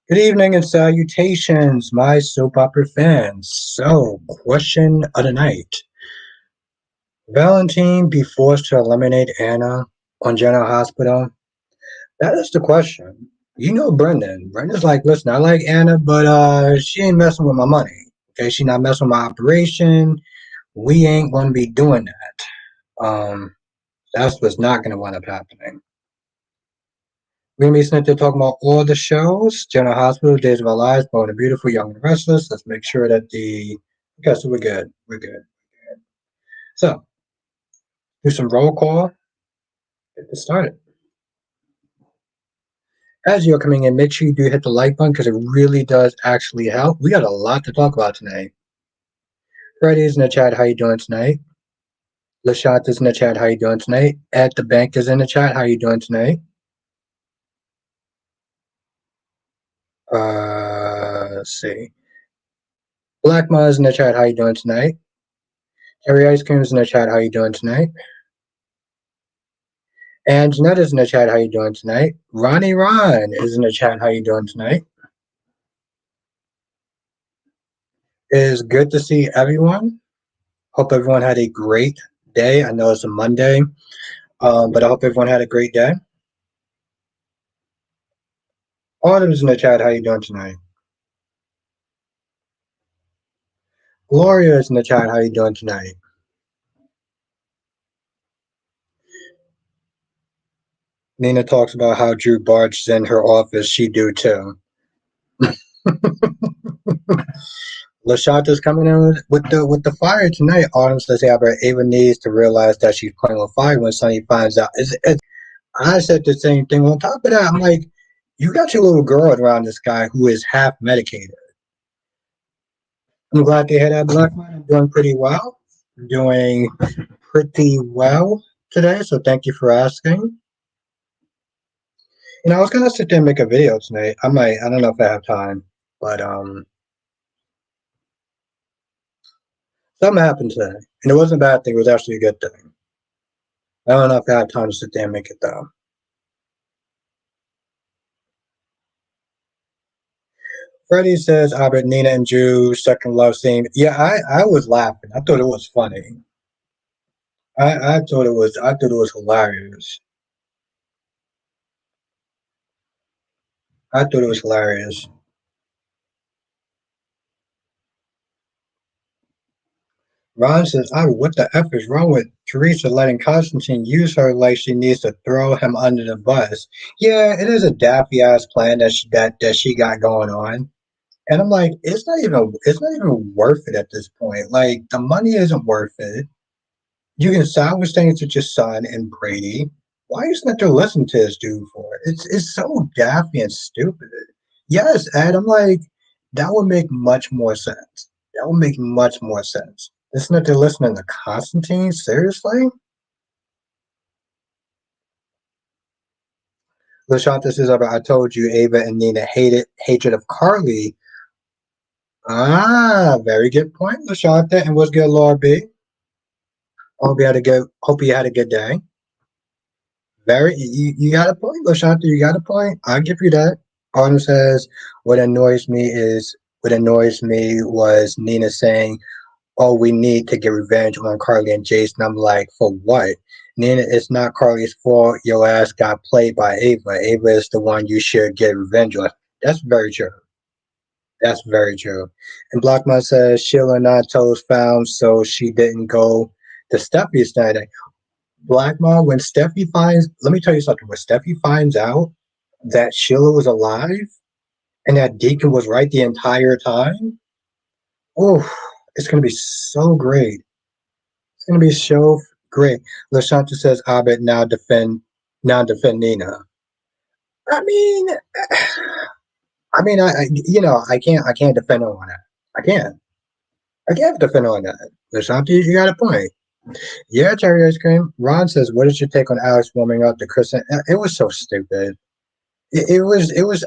Good evening and salutations, my soap opera fans. So, question of the night. Valentine be forced to eliminate Anna on General Hospital? That is the question. You know Brendan. Brendan's like, listen, I like Anna, but she ain't messing with my money. Okay, she not messing with my operation. We ain't gonna be doing that. That's what's not gonna wind up happening. We're gonna be sitting there talking about all the shows, General Hospital, Days of Our Lives, Born and Beautiful, Young and Restless. Let's make sure that okay, so we're good. We're good. So, do some roll call. Get this started. As you're coming in, make sure you do hit the like button because it really does actually help. We got a lot to talk about tonight. Freddie's in the chat. How you doing tonight? Lashant is in the chat. How you doing tonight? At the bank is in the chat. How you doing tonight? Let's see. Black Ma is in the chat. How you doing tonight? Harry Ice Cream is in the chat. How you doing tonight? And Jeanette is in the chat. How you doing tonight? Ronnie Ron is in the chat. How you doing tonight? It is good to see everyone. Hope everyone had a great day. I know it's a Monday, but I hope everyone had a great day. Autumn's in the chat. How you doing tonight? Gloria is in the chat. How you doing tonight? Nina talks about how Drew barges in her office. She do too. Lashanta's coming in with the fire tonight. Autumn says, "Yeah, but Ava needs to realize that she's playing with fire when Sonny finds out." I said the same thing. On top of that, I'm like, you got your little girl around this guy who is half medicated. I'm glad they had that black man. I'm doing pretty well. Doing pretty well today, so thank you for asking. I was gonna sit there and make a video tonight. I don't know if I have time, but something happened today. And it wasn't a bad thing, it was actually a good thing. I don't know if I have time to sit there and make it though. Freddie says Albert, Nina, and Drew second love scene. Yeah, I was laughing. I thought it was funny. I thought it was hilarious. I thought it was hilarious. Ron says, what the F is wrong with Teresa letting Constantine use her like she needs to throw him under the bus? Yeah, it is a daffy ass plan that she got going on. And I'm like, it's not even worth it at this point. Like the money isn't worth it. You can salvage things with your son and Brady. Why are you not to listen to this dude for it? It's so daffy and stupid. Yes, Ed, I'm like, that would make much more sense. That would make much more sense. Listen to listening to Constantine? Seriously? LaShanta says, I told you Ava and Nina hated hatred of Carly. Ah, very good point, LaShanta. And what's good, Laura B? Hope you had a good day. You got a point, LaShanta. You got a point. I'll give you that. Autumn says, what annoys me was Nina saying, oh, we need to get revenge on Carly and Jason. I'm like, for what? Nina, it's not Carly's fault your ass got played by Ava. Ava is the one you should get revenge on. That's very true. That's very true. And Blackman says Sheila not toes found, so she didn't go to Steffie's night. Blackma, when Steffi finds, let me tell you something. When Steffi finds out that Sheila was alive and that Deacon was right the entire time, oh, it's gonna be so great. It's gonna be so great. Lashanta says Abed now defend Nina. I mean, I can't defend her on that. I can't. I can't defend her on that. Lashanta, you got a point. Yeah, cherry ice cream. Ron says, "What is your take on Alex warming up to Chris?" It was so stupid. It was.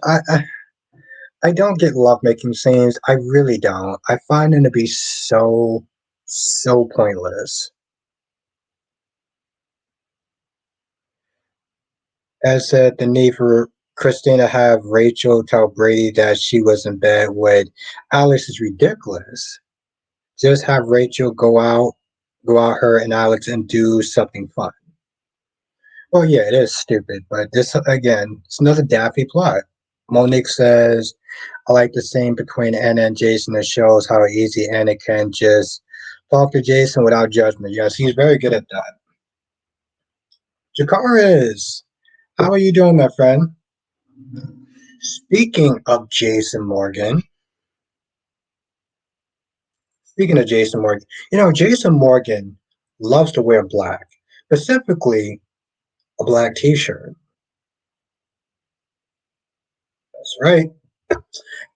I don't get love making scenes. I really don't. I find them to be so pointless. As said, the need for Christina have Rachel tell Brady that she was in bed with Alex is ridiculous. Just have Rachel go out her and Alex and do something fun. Well, yeah, it is stupid, but this again, it's another Daffy plot. Monique says, "I like the scene between Anna and Jason that shows how easy Anna can just talk to Jason without judgment." Yes, he's very good at that. Jakaris, how are you doing, my friend? Speaking of Jason Morgan, speaking of Jason Morgan, Jason Morgan loves to wear black, specifically a black T-shirt. That's right.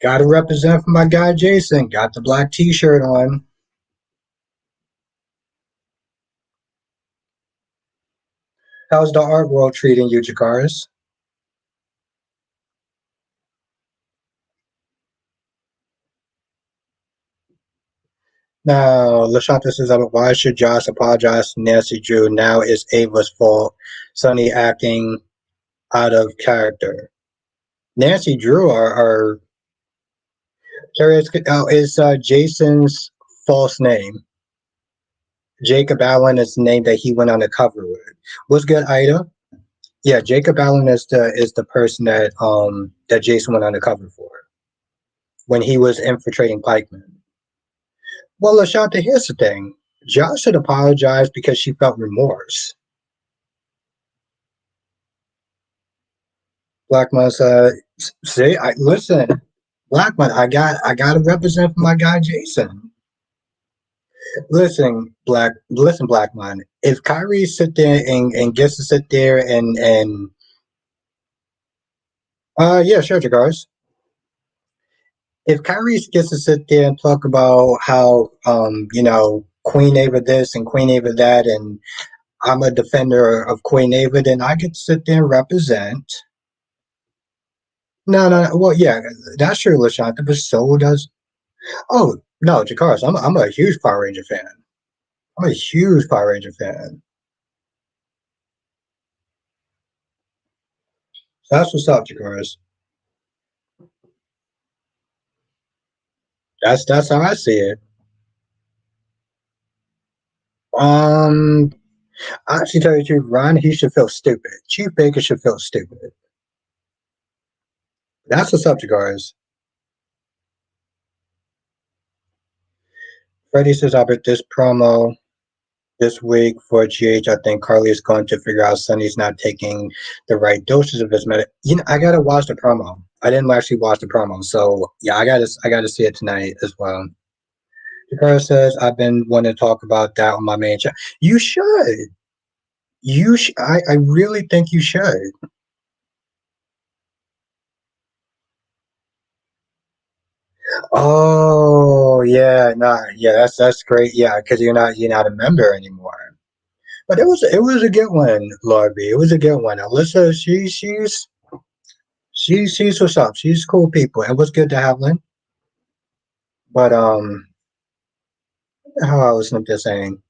Got to represent for my guy Jason. Got the black T-shirt on. How's the art world treating you, Jakaris? Now, Lashanta says, why should Josh apologize to Nancy Drew? Now it's Ava's fault. Sonny acting out of character. Nancy Drew is Jason's false name. Jacob Allen is the name that he went on the cover with. What's good, Ida? Yeah, Jacob Allen is the person that Jason went on the cover for when he was infiltrating Pikeman. Well, Lashanta, here's the thing. Josh should apologize because she felt remorse. Blackman said, "See, listen, Blackman, I got to represent for my guy Jason. Listen, Blackman. If Kyrie sit there and gets to sit there yeah, sure, Jagars. If Kyrie gets to sit there and talk about how Queen Ava this and Queen Ava that, and I'm a defender of Queen Ava, then I get to sit there and represent. No, no, no. Well, yeah, that's true, Lashanta, but so does. Oh no, Jakaris, I'm a huge Power Ranger fan. I'm a huge Power Ranger fan. So that's what's up, Jakaris. That's how I see it. Um, I actually tell you the truth, Ron, he should feel stupid. Chief Baker should feel stupid. That's what's up, Jakaris. Freddie says, I bet this promo this week for GH, I think Carly is going to figure out Sonny's not taking the right doses of his medicine. I gotta watch the promo. I didn't actually watch the promo, so yeah, I gotta see it tonight as well. Dakota says, I've been wanting to talk about that on my main channel. You should. I really think you should. Oh yeah, nah, yeah, that's great. Yeah, because you're not a member anymore. But it was a good one, Lord B. It was a good one. Alyssa, she's what's up. She's cool people. It was good to have Lynn. But how I was just saying,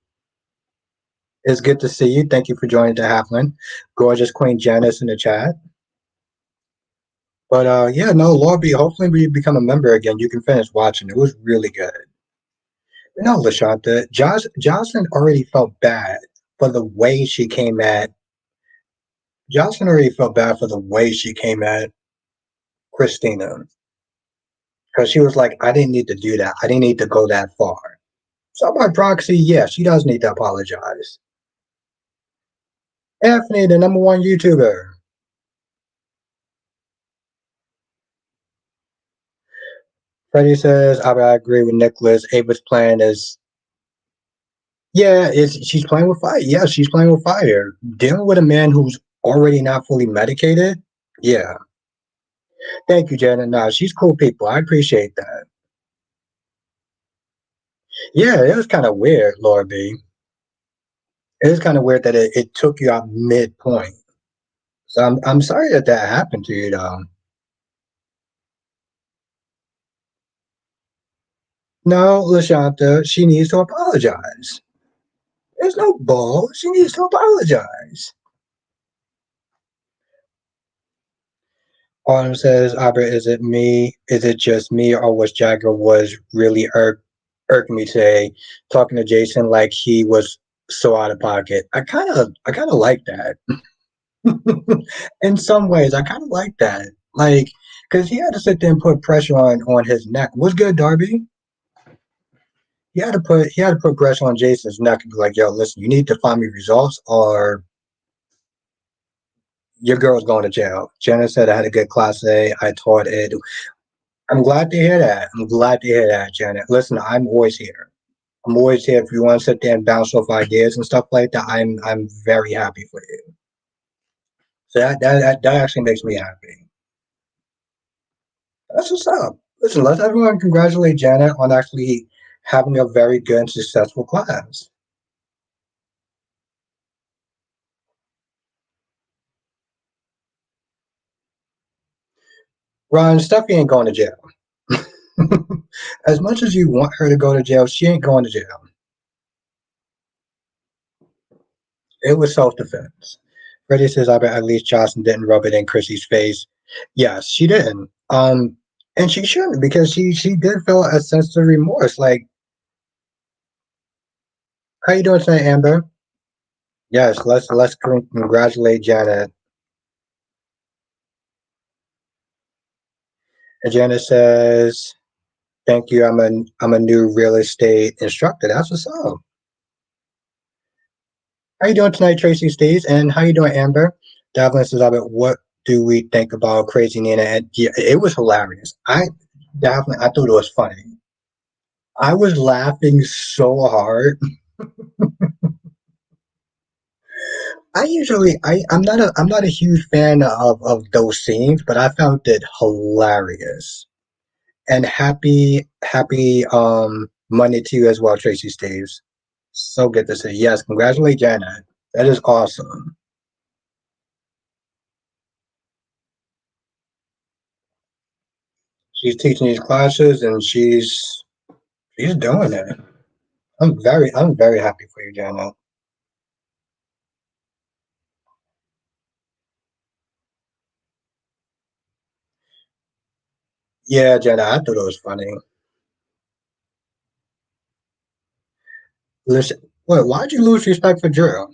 it's good to see you. Thank you for joining the Halfling. Gorgeous Queen Janice in the chat. But yeah, no, Lobby. Hopefully, we become a member again. You can finish watching. It was really good. No, Lashanta, Jocelyn already felt bad for the way she came at. Jocelyn already felt bad for the way she came at Christina because she was like, "I didn't need to do that. I didn't need to go that far." So by proxy, yeah, she does need to apologize. Anthony, the number one YouTuber. Freddie says, I agree with Nicholas. Ava's plan is yeah, she's playing with fire. Yeah, she's playing with fire. Dealing with a man who's already not fully medicated. Yeah. Thank you, Janet. No, she's cool people. I appreciate that. Yeah, it was kind of weird, Laura B. It was kind of weird that it took you out midpoint. So I'm sorry that that happened to you, though. No, Lashanta, she needs to apologize. There's no bull. She needs to apologize. Autumn says, Albert, is it me? Is it just me, or was Jagger was really irking me today, talking to Jason like he was so out of pocket? I kind of like that. In some ways, I kind of like that. Like, because he had to sit there and put pressure on his neck. What's good, Darby? He had to put pressure on Jason's neck and be like, "Yo, listen, you need to find me results, or your girl's going to jail." Jenna said, "I had a good class today. I taught it." I'm glad to hear that. I'm glad to hear that, Janet. Listen, I'm always here. I'm always here if you want to sit there and bounce off ideas and stuff like that. I'm very happy for you. So that actually makes me happy. That's what's up. Listen, let's everyone congratulate Janet on actually having a very good and successful class. Ron, Steffi ain't going to jail. As much as you want her to go to jail, she ain't going to jail. It was self-defense. Freddie says, I bet at least Jocelyn didn't rub it in Chrissy's face. Yes, she didn't. And she shouldn't, because she did feel a sense of remorse. Like, how you doing tonight, Amber? Yes, let's congratulate Janet. And Janet says, "Thank you. I'm a new real estate instructor. That's what's up. How you doing tonight, Tracy Steves? And how you doing, Amber?" Davlin says, "Albert, what do we think about Crazy Nina?" And yeah, it was hilarious. I thought it was funny. I was laughing so hard. I'm not a huge fan of those scenes, but I found it hilarious. And happy Monday to you as well, Tracy Steves. So good to see. Yes, congratulate Janet. That is awesome. She's teaching these classes and she's doing it. I'm very happy for you, Janet. Yeah, Janet, I thought it was funny. Listen, why'd you lose respect for Drew?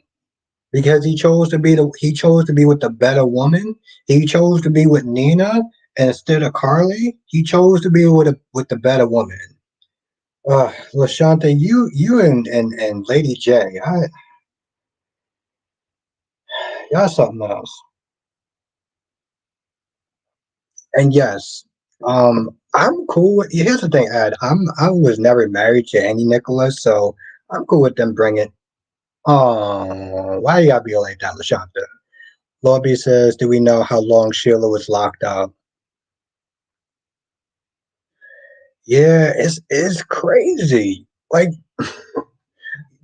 Because he chose to be with the better woman. He chose to be with Nina instead of Carly. He chose to be with the better woman. Lashanta, you and Lady J, y'all something else. And yes, I'm cool with. Here's the thing, Ed. I was never married to any Nicholas, so I'm cool with them bringing. Oh, why you gotta be like that, Lashanta? Lobby says, "Do we know how long Sheila was locked up?" Yeah, it's crazy. Like,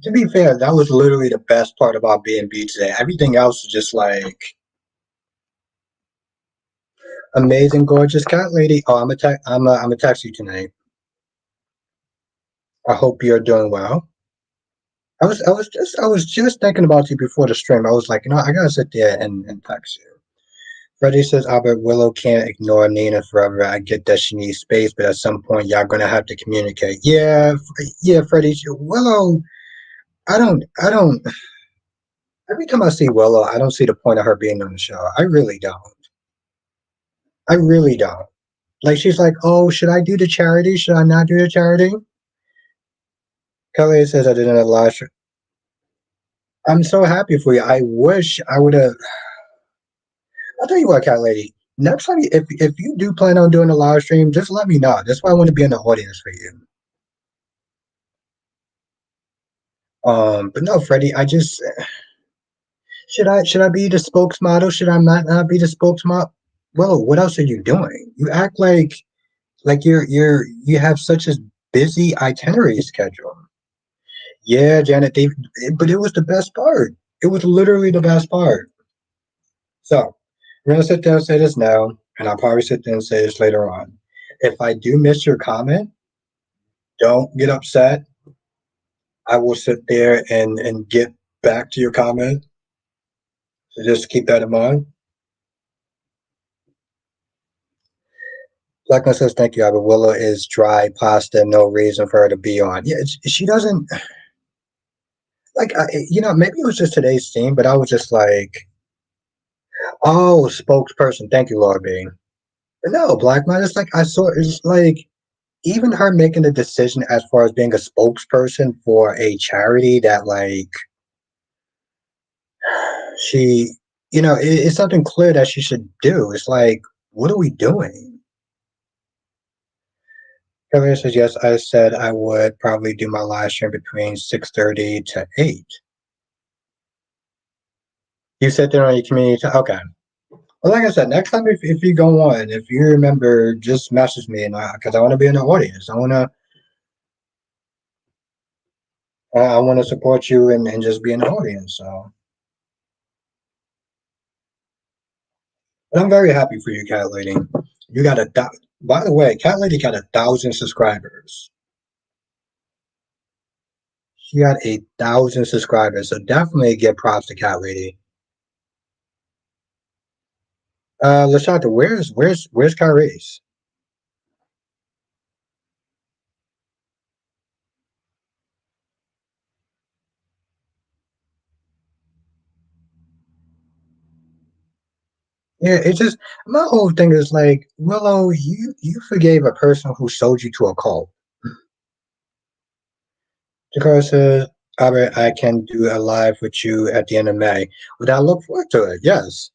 to be fair, that was literally the best part about B&B today. Everything else was just like amazing, gorgeous cat lady. Oh, I'm a text you tonight. I hope you're doing well. I was just thinking about you before the stream. I was like, I gotta sit there and text you. Freddie says Albert Willow can't ignore Nina forever. I get that she needs space, but at some point y'all gonna have to communicate. Yeah, yeah, Freddie. Willow, I don't. Every time I see Willow, I don't see the point of her being on the show. I really don't. I really don't. Like, she's like, oh, should I do the charity? Should I not do the charity? Kelly says I didn't a live stream. I'm so happy for you. I wish I would have. I'll tell you what, Cat Lady. Next time, if you do plan on doing a live stream, just let me know. That's why I want to be in the audience for you. But no, Freddie, I just should I be the spokesmodel? Should I not be the spokesmodel? Well, what else are you doing? You act like you have such a busy itinerary schedule. Yeah, Janet, but it was the best part. It was literally the best part. So we're gonna sit there and say this now, and I'll probably sit there and say this later on. If I do miss your comment, don't get upset. I will sit there and get back to your comment. So just keep that in mind. Blackman says, thank you, Albert. Willow is dry pasta, no reason for her to be on. Yeah, she doesn't, like, maybe it was just today's theme, but I was just like, oh, spokesperson. Thank you, Lord B. No, Blackman, it's like, it's like, even her making the decision as far as being a spokesperson for a charity that, like, she, it's something clear that she should do. It's like, what are we doing? Kevin says, yes, I said I would probably do my live stream between 6:30 to 8. You said there on your community. Okay. Well, like I said, next time if you go on, if you remember, just message me, and because I want to be in the audience. I want to support you and just be in the audience. So, but I'm very happy for you, Cat Lady. You got by the way, Cat Lady got 1,000 subscribers. She got 1,000 subscribers, so definitely give props to Cat Lady. Lashonda, where's Kyrie's? Yeah, it's just my whole thing is like, Willow, you forgave a person who sold you to a cult. Jakar says, Albert, I can do a live with you at the end of May. Would I look forward to it? Yes.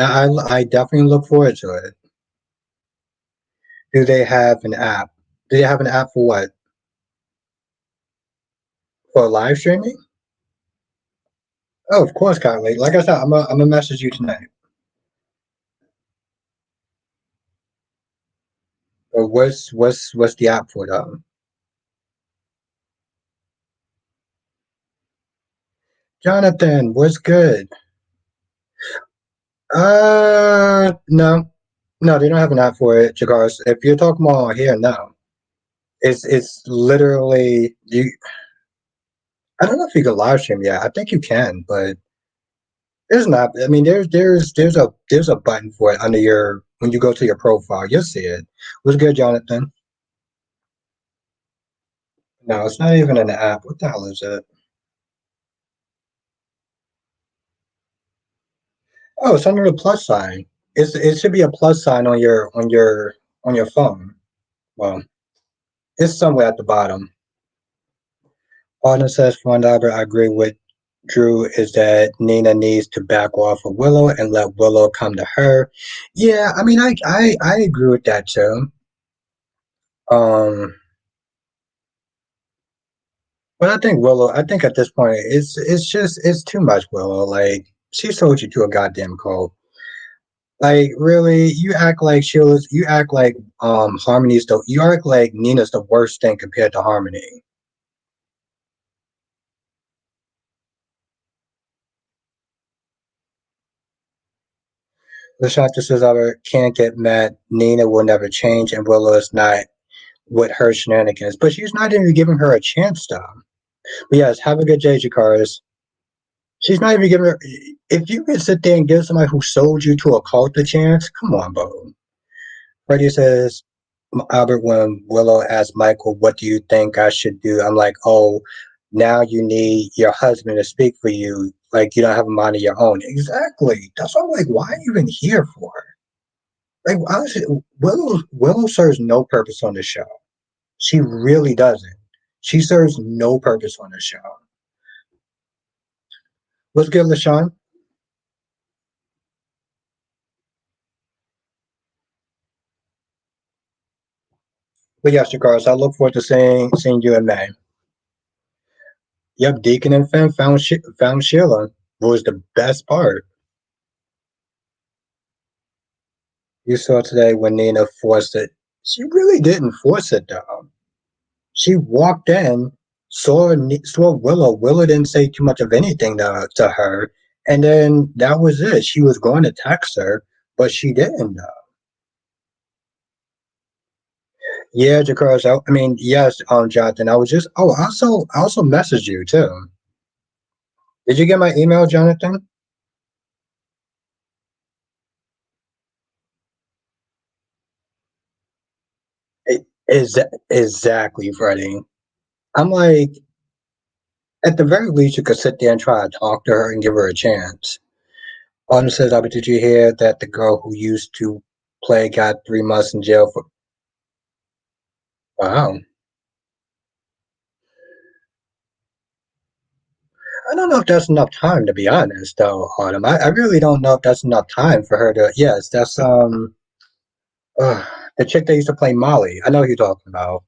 I definitely look forward to it. Do they have an app? Do they have an app for what? For live streaming? Oh, of course, Kylie. Like I said, I'm gonna message you tonight. But what's the app for though? Jonathan, what's good? No, no, they don't have an app for it, Jagars. If you're talking about here, no. It's literally you. I don't know if you can live stream. Yeah, I think you can, but there's not. I mean, there's a button for it under your when you go to your profile. You'll see it. What's good, Jonathan? No, it's not even an app. What the hell is it? Oh, it's under the plus sign. It should be a plus sign on your phone. Well, it's somewhere at the bottom. Arden says, "Fond Albert, I agree with Drew. Is that Nina needs to back off of Willow and let Willow come to her." Yeah, I mean, I agree with that too. Um, but I think Willow. I think at this point, it's too much Willow. Like she sold you to a goddamn cult. Like really, you act like Sheila's. You act like Harmony's the. You act like Nina's the worst thing compared to Harmony. The shot says, "I can't get mad. Nina will never change, and Willow is not with her shenanigans." But she's not even giving her a chance, though. But yes, have a good day, Jakars. She's not even giving her. If you can sit there and give somebody who sold you to a cult a chance, come on, bro. Freddie says, Albert, when Willow asked Michael, what do you think I should do? I'm like, oh, now you need your husband to speak for you. Like, you don't have a mind of your own. Exactly. That's what I'm like, why are you even here for? Like, honestly, Willow serves no purpose on the show. She really doesn't. She serves no purpose on the show. What's good, LaShawn? But yes, Carlos, I look forward to seeing you in May. Yep, Deacon and Finn found Sheila. What was the best part? You saw today when Nina forced it. She really didn't force it though. She walked in, saw Willow. Willow didn't say too much of anything to her, and then that was it. She was going to text her, but she didn't though. Yeah, Jakar. I mean, yes, Jonathan. I was just. Oh, I also messaged you too. Did you get my email, Jonathan? Is exactly, Freddie. I'm like, at the very least, you could sit there and try to talk to her and give her a chance. Autumn says, but did you hear that the girl who used to play got 3 months in jail for. Wow. I don't know if that's enough time, to be honest, though, Autumn. I really don't know if that's enough time for her to. Yes, that's uh, the chick that used to play Molly. I know who you're talking about.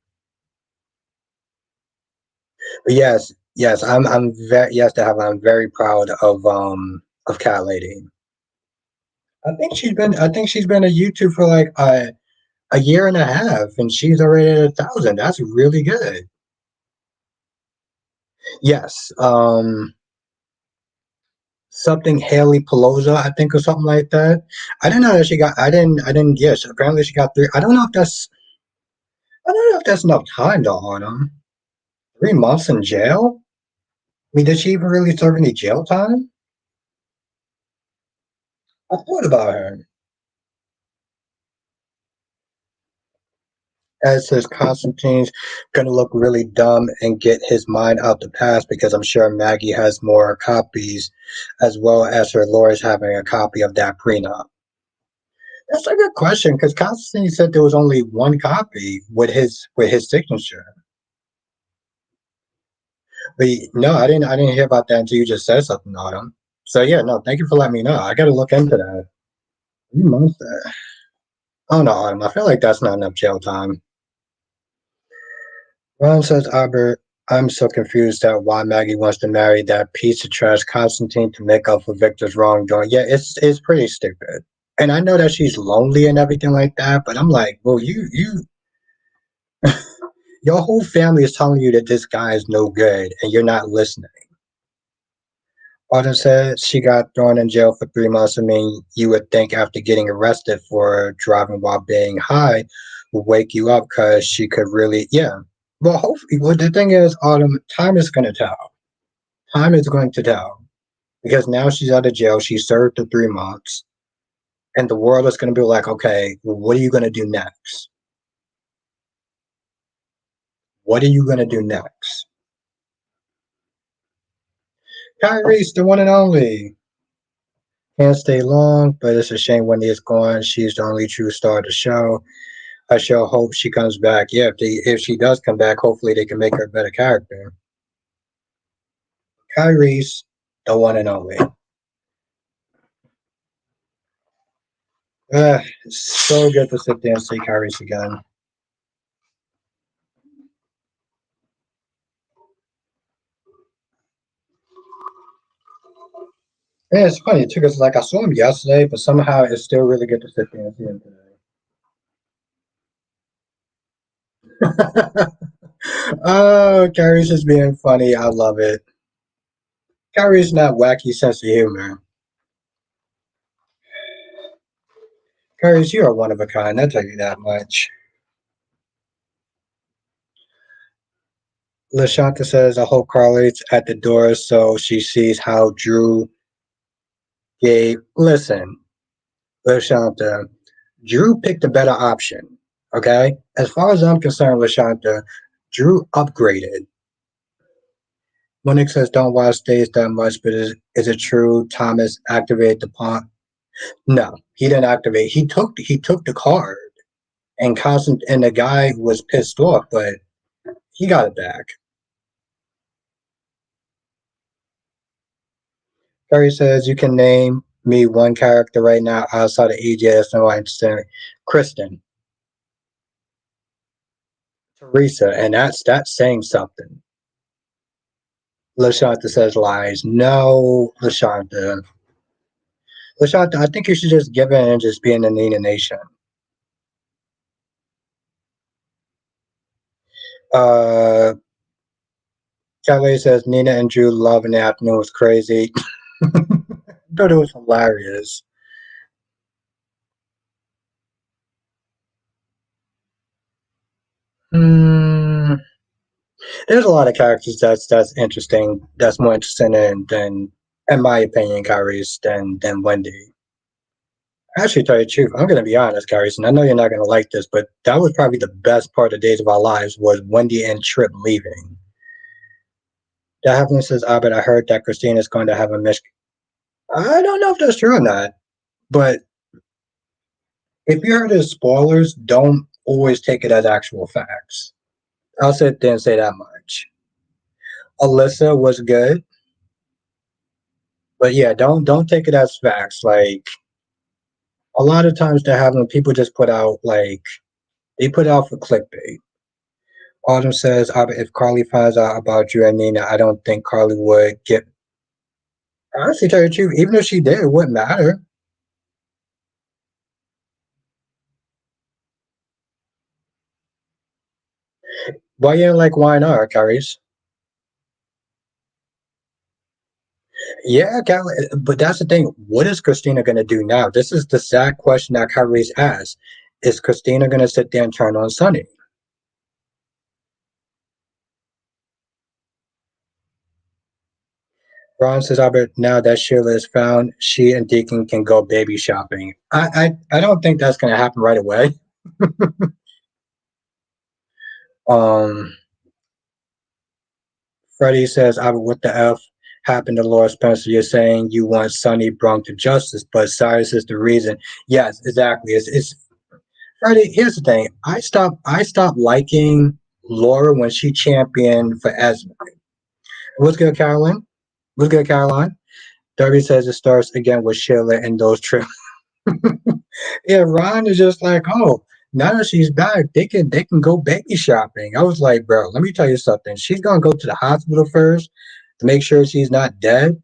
But yes, yes, I'm very yes, to have. I'm very proud of Cat Lady. I think she's been a YouTube for like a year and a half, and she's already at 1,000. That's really good. Yes, something Haley Pelosa, I think, or something like that. I didn't know that she got. I didn't. Yes, apparently she got three. I don't know if that's. I don't know if that's enough time though on them. 3 months in jail. I mean, did she even really serve any jail time? I thought about her. As says Constantine's gonna look really dumb and get his mind out the past because I'm sure Maggie has more copies, as well as her lawyers having a copy of that prenup. That's a good question because Constantine said there was only one copy with his signature. But no, I didn't hear about that until you just said something on him. So yeah, no, thank you for letting me know. I got to look into that. 3 months there. Oh no, Autumn, I feel like that's not enough jail time. Ron says, Albert, I'm so confused at why Maggie wants to marry that piece of trash Constantine to make up for Victor's wrongdoing. Yeah, it's pretty stupid. And I know that she's lonely and everything like that, but I'm like, well, your whole family is telling you that this guy is no good, and you're not listening. Autumn said she got thrown in jail for 3 months. I mean, you would think after getting arrested for driving while being high would wake you up because she could really, yeah. Well, hopefully, well, the thing is, Autumn, time is going to tell. Time is going to tell because now she's out of jail. She served the 3 months, and the world is going to be like, okay, well, what are you going to do next? What are you going to do next? Kyrie's the one and only. Can't stay long, but it's a shame when he's gone. She's the only true star of the show. I shall hope she comes back. Yeah, if she does come back, hopefully they can make her a better character. Kyrie's the one and only. It's so good to sit there and see Kyrie's again. Yeah, it's funny too, because like I saw him yesterday, but somehow it's still really good to sit there and see him today. Oh, Kyrie's just being funny. I love it. Kyrie's not wacky sense of humor. Kyrie's, you are one of a kind. I'll tell you that much. LaShanta says, I hope Carly's at the door so she sees how Drew gave. Listen, LaShanta, Drew picked a better option. Okay? As far as I'm concerned, LaShanta, Drew upgraded. Monique says, don't watch stage that much, but is it true Thomas activated the pawn? No, he didn't activate. He took the card and constant and the guy was pissed off, but he got it back. Terry says, you can name me one character right now outside of EJS no I understand. Kristen, Teresa, and that's saying something. LaShanta says lies. No, LaShanta. LaShanta, I think you should just give in and just be in the Nina Nation. Uh, Kelly says Nina and Drew love in the afternoon was crazy. I thought it was hilarious. Hmm. There's a lot of characters that's interesting. That's more interesting than in my opinion, Kyrie's than Wendy. Actually, tell you the truth, I'm gonna be honest, Garrison. I know you're not gonna like this, but that was probably the best part of Days of Our Lives was Wendy and Trip leaving. That happened says Abed. I heard that Christine is going to have a mission. I don't know if that's true or not, but if you heard the spoilers, don't always take it as actual facts. I'll sit there and say that much. Alyssa was good, but yeah, don't take it as facts. Like a lot of times they have when people just put out like they put out for clickbait. Autumn says, if Carly finds out about you and Nina, I don't think Carly would get. Honestly, tell you the truth, even if she did, it wouldn't matter. Why you ain't like YNR, Carries? Yeah, but that's the thing. What is Christina going to do now? This is the sad question that Kyrie's asked. Is Christina going to sit there and turn on Sonny? Ron says, Albert, now that Sheila is found, she and Deacon can go baby shopping. I don't think that's going to happen right away. Um, Freddie says, Albert, what the F happened to Laura Spencer? You're saying you want Sonny brought to justice, but Cyrus is the reason. Yes, exactly. It's Freddie. Here's the thing. I stopped liking Laura when she championed for Esme. What's good, Caroline? What's good, Caroline? Darby says it starts again with Sheila and those trips. Yeah, Ron is just like, oh, now that she's back, they can go baby shopping. I was like, bro, let me tell you something. She's gonna go to the hospital first to make sure she's not dead.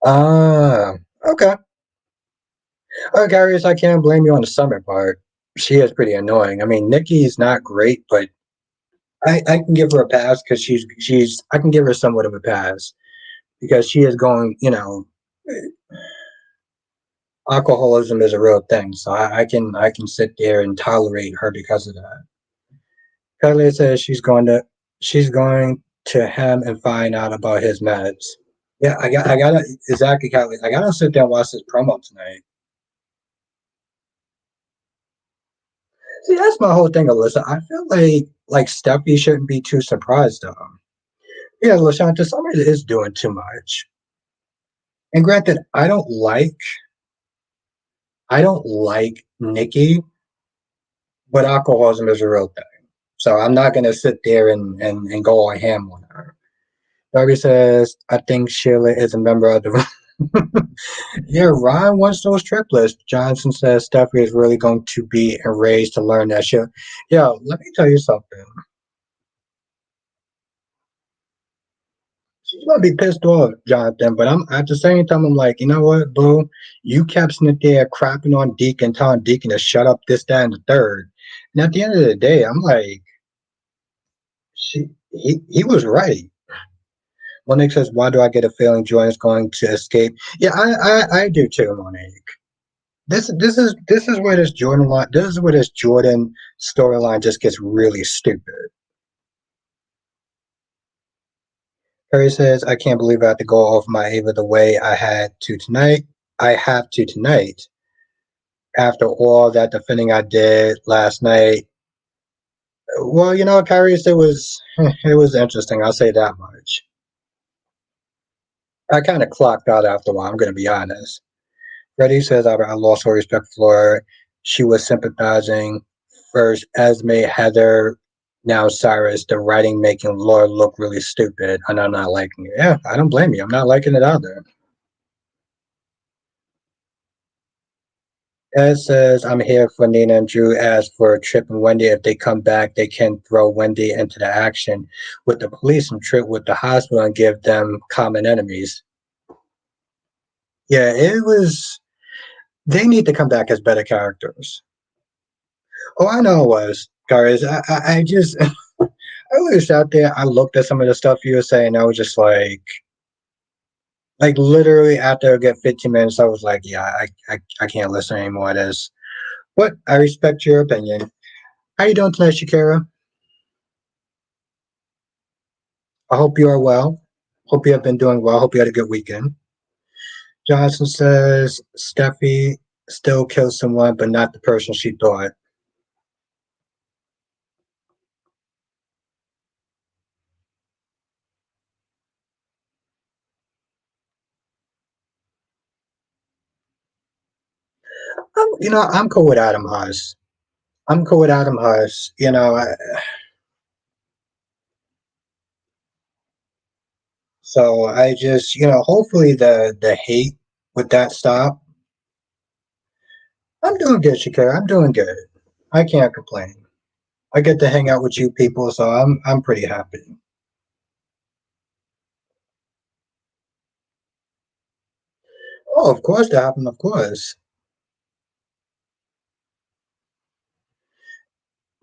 Ah, okay. Garius, I can't blame you on the summer part. She is pretty annoying. I mean, Nikki is not great, but I can give her a pass because she's I can give her somewhat of a pass because she is going, alcoholism is a real thing, so I can sit there and tolerate her because of that. Kylie says she's going to him and find out about his meds. Yeah, I gotta exactly, Kylie. I gotta sit there and watch this promo tonight. See, that's my whole thing, Alyssa. I feel like Steffi shouldn't be too surprised though. Yeah, LaShanta, somebody is doing too much. And granted, I don't like Nikki, but alcoholism is a real thing. So I'm not gonna sit there and go all ham on her. Darby says, I think Sheila is a member of the. Yeah, Ron wants those triplets. Johnson says Steffi is really going to be enraged to learn that shit. Yo, let me tell you something. She's gonna be pissed off, Jonathan. But I'm at the same time, I'm like, you know what, boo? You kept sitting there crapping on Deacon, telling Deacon to shut up, this, that, and the third. And at the end of the day, I'm like, he was right. Monique says, "Why do I get a feeling Jordan is going to escape?" Yeah, I do too, Monique. This is where this Jordan storyline just gets really stupid. Harry says, "I can't believe I have to go off my Ava the way I had to tonight. I have to tonight after all that defending I did last night." Well, Kyrie, it was interesting. I'll say that much. I kind of clocked out after a while. I'm going to be honest. Freddie says, I lost all respect for her. She was sympathizing. First, Esme, Heather, now Cyrus. The writing making Laura look really stupid, and I'm not liking it. Yeah, I don't blame you. I'm not liking it either. Ed says, I'm here for Nina and Drew. As for Trip and Wendy, if they come back, they can throw Wendy into the action with the police and Trip with the hospital and give them common enemies. Yeah, it was. They need to come back as better characters. Oh, I know it was, guys. I just, I was out there. I looked at some of the stuff you were saying. I was just like literally after I get 15 minutes, I was like, yeah, I can't listen anymore to this. But I respect your opinion. How you doing tonight, Shakira? I hope you are well. Hope you have been doing well. Hope you had a good weekend. Johnson says Steffi still killed someone, but not the person she thought. I'm cool with Adam Huss. I'm cool with Adam Huss. So I just, hopefully the hate with that stop. I'm doing good, Shakira. I'm doing good. I can't complain. I get to hang out with you people, so I'm pretty happy. Oh, of course that happened. Of course.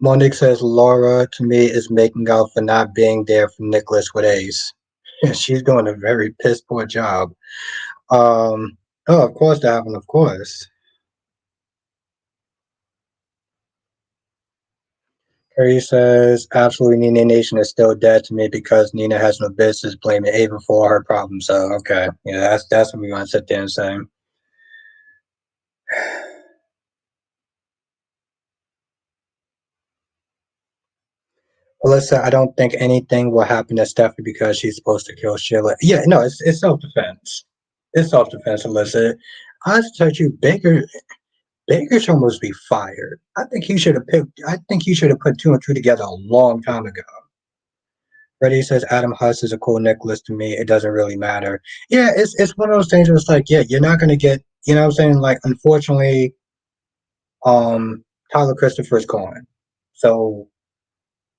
Monique says Laura to me is making out for not being there for Nicholas with Ace. She's doing a very piss poor job. Oh, of course that happened. Of course. Harry says absolutely Nina Nation is still dead to me because Nina has no business blaming Ava for her problems. So okay, yeah, that's what we want to sit there and say. Alyssa, I don't think anything will happen to Steffi because she's supposed to kill Sheila. Yeah, no, it's self defense. It's self defense, Alyssa. I told you, Baker should almost be fired. I think he should have picked. I think he should have put two and two together a long time ago. Freddie says Adam Huss is a cool Nicholas to me. It doesn't really matter. Yeah, it's one of those things where it's like, yeah, you're not gonna get. You know what I'm saying? Like, unfortunately, Tyler Christopher's gone. So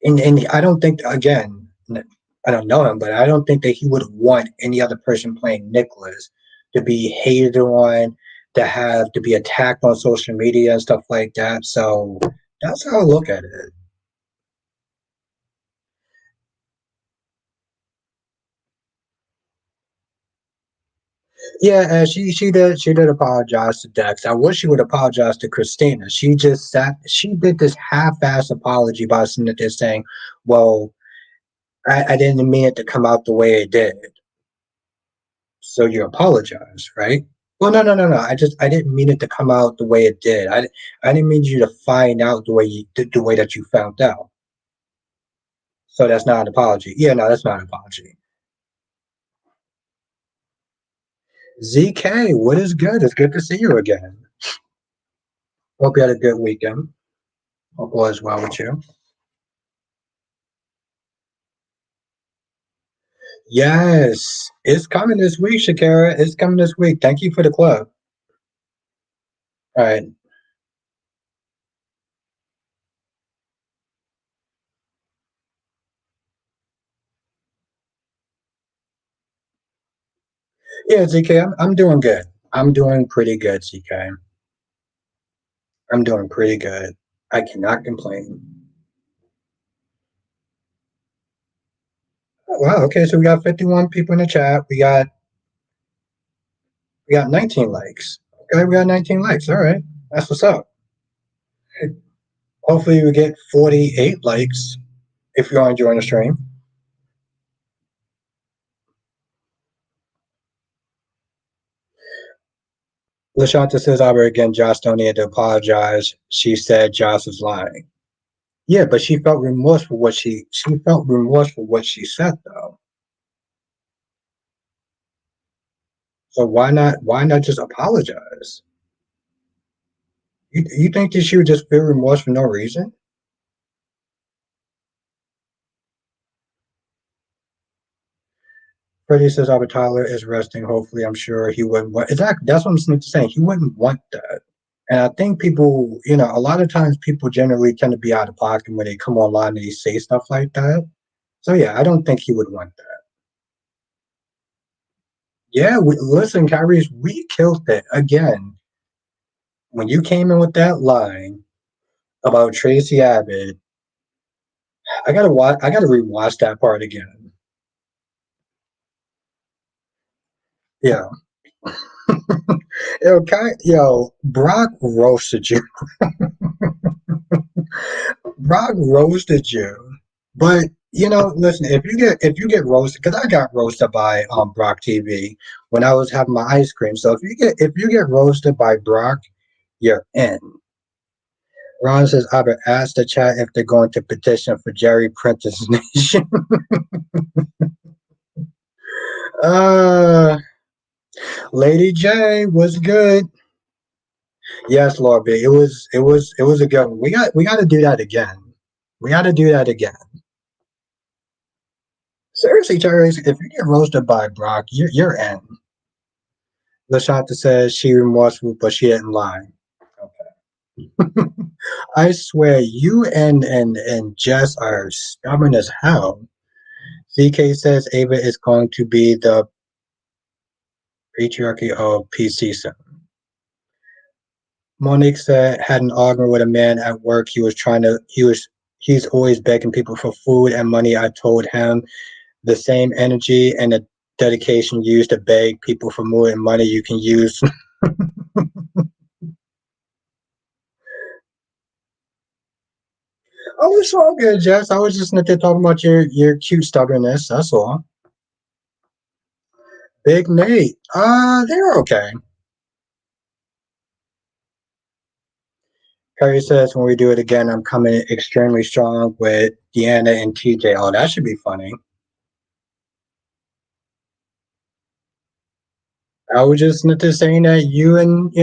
and I don't think again, I don't know him, but I don't think that he would want any other person playing Nicholas to be hated on, to be attacked on social media and stuff like that. So that's how I look at it. Yeah, and she did apologize to Dex. I wish she would apologize to Christina. She did this half-ass apology by sitting there saying, "Well, I didn't mean it to come out the way it did." So you apologize, right? Well, no, no, no, no. I didn't mean it to come out the way it did. I didn't mean you to find out the way that you found out. So that's not an apology. Yeah, no, that's not an apology. ZK, what is good? It's good to see you again. Hope you had a good weekend. Hope all is well with you. Yes, it's coming this week, Shakira. It's coming this week. Thank you for the club. All right. Yeah, ZK, I'm doing good. I'm doing pretty good, ZK. I'm doing pretty good. I cannot complain. Oh, wow. Okay, so we got 51 people in the chat. We got 19 likes. Okay, we got 19 likes. All right, that's what's up. Hopefully, we get 48 likes if you're enjoying the stream. Lashanta says, "Albert again. Josh don't need to apologize. She said Josh was lying. Yeah, but she felt remorse for what she felt remorse for what she said though. So why not just apologize? You think that she would just feel remorse for no reason? Freddie says Albert Tyler is resting. Hopefully, I'm sure he wouldn't want. Exactly. That's what I'm saying. He wouldn't want that. And I think people, a lot of times people generally tend to be out of pocket when they come online and they say stuff like that. So yeah, I don't think he would want that. Yeah, listen, Kyrie, we killed it again. When you came in with that line about Tracy Abbott, I gotta watch. I gotta rewatch that part again. Yeah. Brock roasted you. Brock roasted you. But listen, if you get roasted, because I got roasted by Brock TV when I was having my ice cream. So if you get roasted by Brock, you're in. Ron says, Albert, ask the chat if they're going to petition for Jerry Prentice's nation. uh, Lady J was good. Yes, Lord B. It was a good one. We got to do that again. We got to do that again. Seriously, Jerry, if you get roasted by Brock, you're in. Lashanta says she remorseful, but she didn't lie. Okay. I swear, you and Jess are stubborn as hell. CK says Ava is going to be the patriarchy of PC. Monique said had an argument with a man at work. He's always begging people for food and money. I told him the same energy and the dedication used to beg people for more and money you can use. Oh, it's all good, Jess. I was just not there talking about your cute stubbornness. That's all. Big Nate. They're okay. Harry says when we do it again, I'm coming extremely strong with Deanna and TJ. Oh, that should be funny. I was just not just saying that you and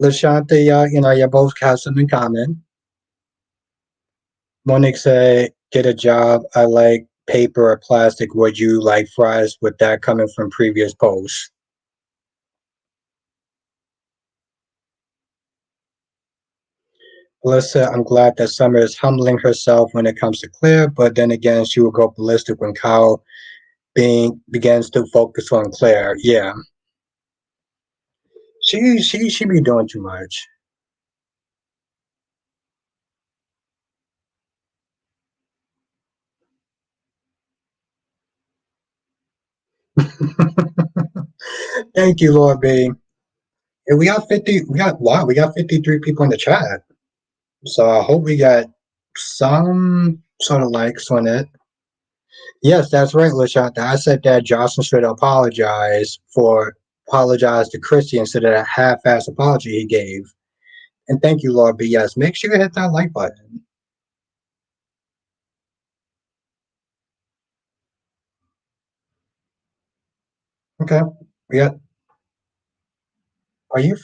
Lashante, you both have something in common. Monique said, "Get a job. I like paper or plastic. Would you like fries?" With that coming from previous posts. Alyssa, I'm glad that Summer is humbling herself when it comes to Claire, but then again, she will go ballistic when Kyle being begins to focus on Claire. Yeah, she be doing too much. Thank you, Lord B. And we got 50. We got wow. We got 53 people in the chat. So I hope we got some sort of likes on it. Yes, that's right, Lashanta. I said that Jocelyn should apologize to Christy instead of that half-ass apology he gave. And thank you, Lord B. Yes, make sure you hit that like button. Okay. Yeah. Are you?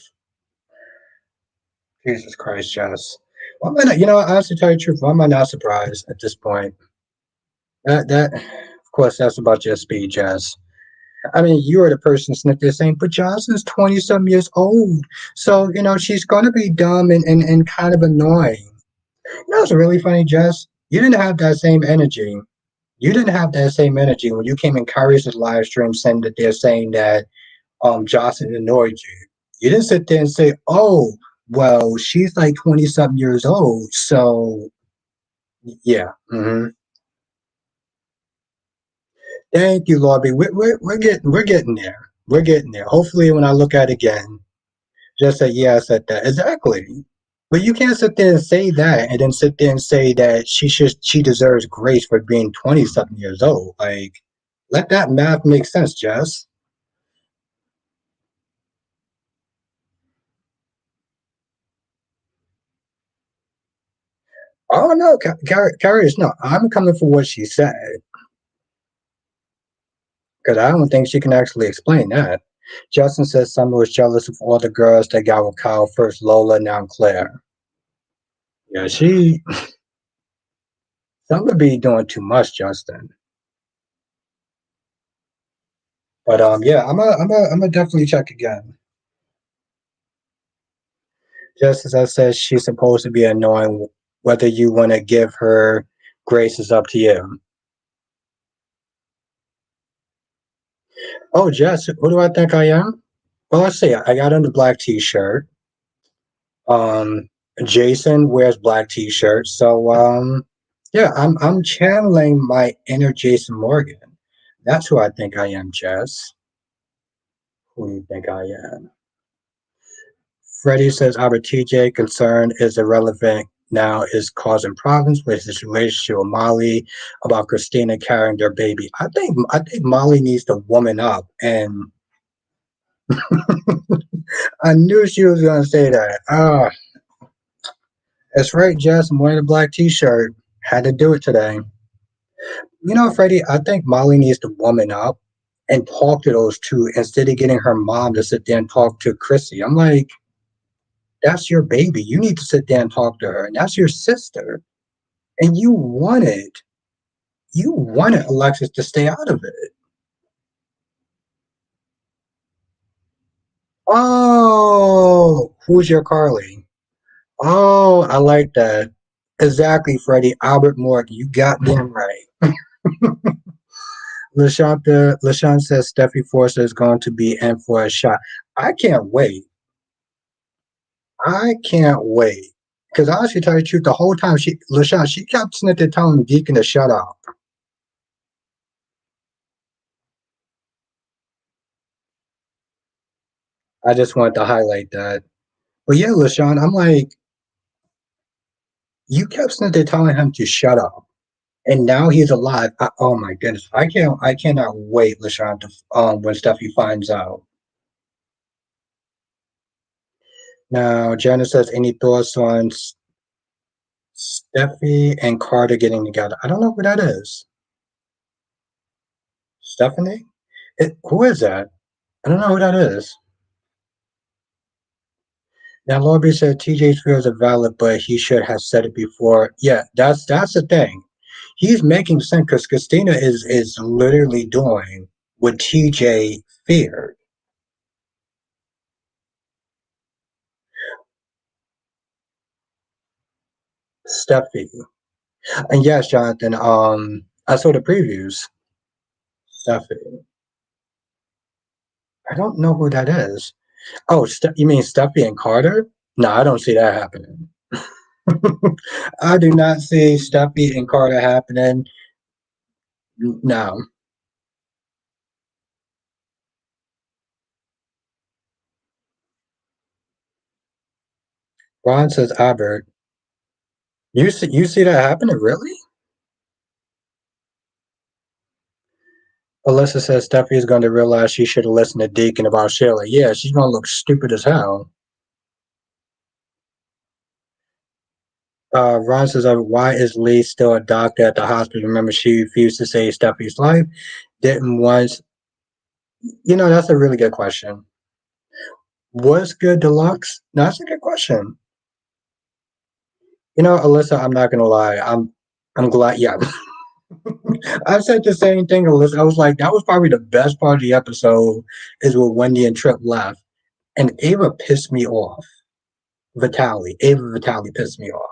Jesus Christ, Jess. Why am I not, I honestly tell you the truth, why am I not surprised at this point? Of course, that's about your speed, Jess. I mean, you are the person sitting there saying, but Jocelyn's 20 some years old. So, she's going to be dumb and kind of annoying. It's really funny, Jess. You didn't have that same energy. You didn't have that same energy when you came in Kyrie's live stream saying that they're saying that Jocelyn annoyed you. You didn't sit there and say, oh, well, she's like 20 something years old. So, yeah. Thank you, Lobby. We're getting there. We're getting there. Hopefully, when I look at it again, just say, yeah, I said that. Exactly. But you can't sit there and say that and then sit there and say that she deserves grace for being 20 something years old. Like, let that math make sense, Jess. Oh no, Carrie is no. I'm coming for what she said because I don't think she can actually explain that. Justin says Summer was jealous of all the girls that got with Kyle first, Lola, now Claire. Yeah, Summer be doing too much, Justin. But yeah, I'm gonna definitely check again. Just as I said, she's supposed to be annoying. Whether you want to give her grace is up to you. Oh, Jess, who do I think I am? Well, let's see. I got on the black T-shirt. Um, Jason wears black T-shirts, so yeah, I'm channeling my inner Jason Morgan. That's who I think I am, Jess. Who do you think I am? Freddie says our TJ concern is irrelevant. now is causing problems with his relationship with Molly about Christina carrying their baby. I think Molly needs to woman up, and I knew she was gonna say that. That's right, Jess. I'm wearing a black T-shirt. Had to do it today. Freddie, I think Molly needs to woman up and talk to those two instead of getting her mom to sit there and talk to Chrissy. I'm like, that's your baby. You need to sit there and talk to her. And that's your sister. And you wanted Alexis to stay out of it. Oh, who's your Carly? Oh, I like that. Exactly, Freddie. Albert Morgan. You got them right. LaShawn says Steffi Forster is going to be in for a shot. I can't wait. I can't wait. Because honestly, to tell you the truth, the whole time LaShawn, she kept sitting there telling Deacon to shut up. I just wanted to highlight that. But yeah, LaShawn, I'm like, you kept sitting there telling him to shut up. And now he's alive. Oh my goodness. I cannot wait, LaShawn, to when Steffi finds out. Now, Janice says, any thoughts on Steffi and Carter getting together? I don't know who that is. Stephanie? Who is that? I don't know who that is. Now, Lorby said TJ's fears are valid, but he should have said it before. Yeah, that's the thing. He's making sense because Christina is literally doing what TJ feared. Steffi. And yes, Jonathan, I saw the previews. Steffi. I don't know who that is. Oh, you mean Steffi and Carter? No, I don't see that happening. I do not see Steffi and Carter happening. No. Ron says Albert. You see that happening, really? Alyssa says Steffi is going to realize she should have listened to Deacon about Sheila. Yeah, she's going to look stupid as hell. Ron says, why is Lee still a doctor at the hospital? Remember, she refused to save Steffi's life. Didn't once. That's a really good question. Was good deluxe? No, that's a good question. Alyssa, I'm not gonna lie. I'm glad. Yeah, I said the same thing, Alyssa. I was like, that was probably the best part of the episode is when Wendy and Trip left, and Ava pissed me off. Ava Vitale pissed me off.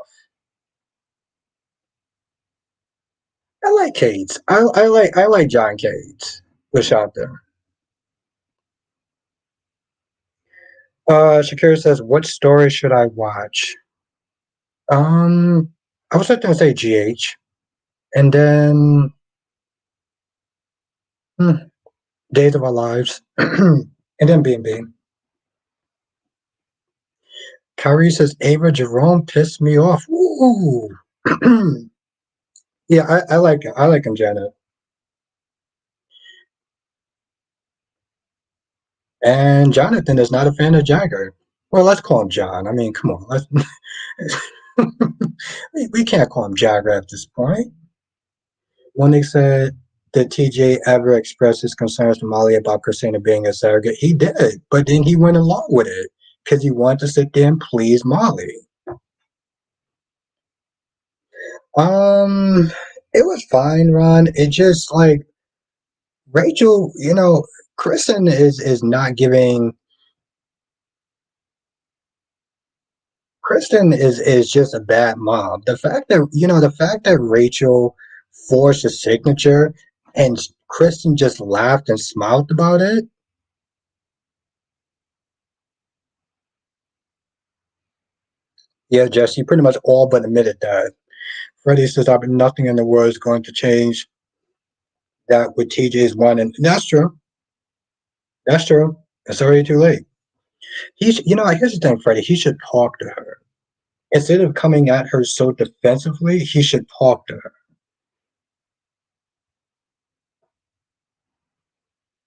I like Cates. I like John Cates. Was out there. Shakira says, "What story should I watch?" Um, I was going to say GH, and then hmm, Days of Our Lives, and then B&B. Kyrie says, "Ava Jerome pissed me off." Ooh. Yeah, I like him. I like him, Janet. And Jonathan is not a fan of Jagger. Well, let's call him John. I mean, come on. We can't call him Jagger at this point. When they said, did TJ ever express his concerns to Molly about Christina being a surrogate? He did, but then he went along with it because he wanted to sit there and please Molly. Um, it was fine, Ron. It just like Rachel, Kristen is not giving. Kristen is just a bad mom. The fact that Rachel forced a signature and Kristen just laughed and smiled about it. Yeah, Jess, you pretty much all but admitted that. Freddie says, "I've been nothing in the world is going to change that with TJ's one," and that's true. That's true. It's already too late. Here's the thing, Freddie. He should talk to her. Instead of coming at her so defensively, he should talk to her.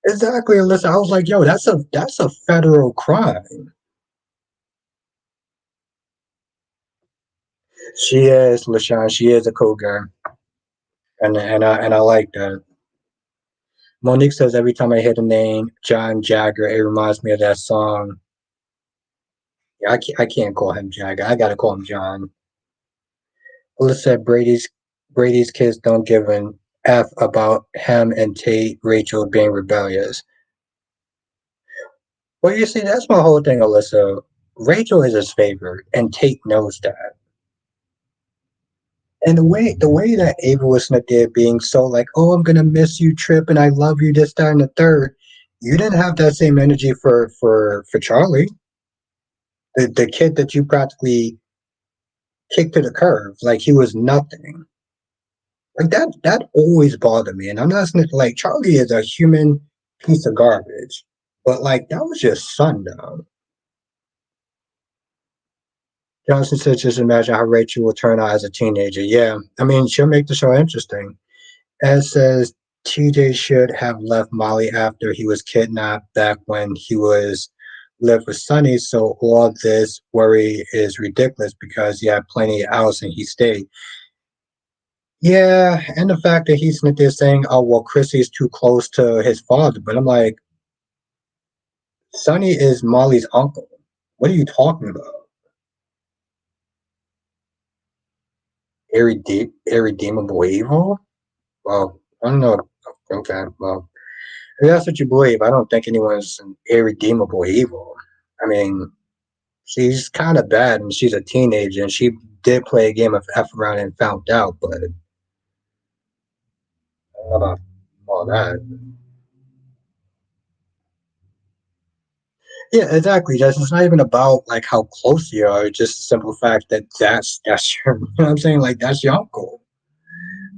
Exactly, Alyssa. I was like, yo, that's a federal crime. She is, LaShawn. She is a cool girl, and I like that. Monique says every time I hear the name John Jagger, it reminds me of that song. Yeah, I can't call him Jagger. I gotta call him John. Alyssa said Brady's kids don't give an F about him and Tate Rachel being rebellious. Well, you see, that's my whole thing, Alyssa. Rachel is his favorite, and Tate knows that. And the way that Ava was sitting there being so like, oh, I'm gonna miss you, Trip, and I love you, this, that, and the third. You didn't have that same energy for Charlie, the kid that you practically kicked to the curb, like he was nothing. Like that always bothered me. And I'm not saying like Charlie is a human piece of garbage, but like that was just sundown. Johnson said, just imagine how Rachel will turn out as a teenager. Yeah, I mean, she'll make the show interesting. Ed says TJ should have left Molly after he was kidnapped back when he was lived with Sonny. So all this worry is ridiculous because he had plenty of hours and he stayed. Yeah, and the fact that he's not there saying, "Oh well, Chrissy's too close to his father," but I'm like, Sonny is Molly's uncle. What are you talking about? Irredeemable evil? Well, I don't know. Okay, well, if that's what you believe. I don't think anyone's an irredeemable evil. I mean, she's kind of bad, and she's a teenager, and she did play a game of F around and found out. But I don't know about all that. Yeah, exactly. Just it's not even about like how close you are. It's just the simple fact that that's your. You know what I'm saying? Like that's your uncle.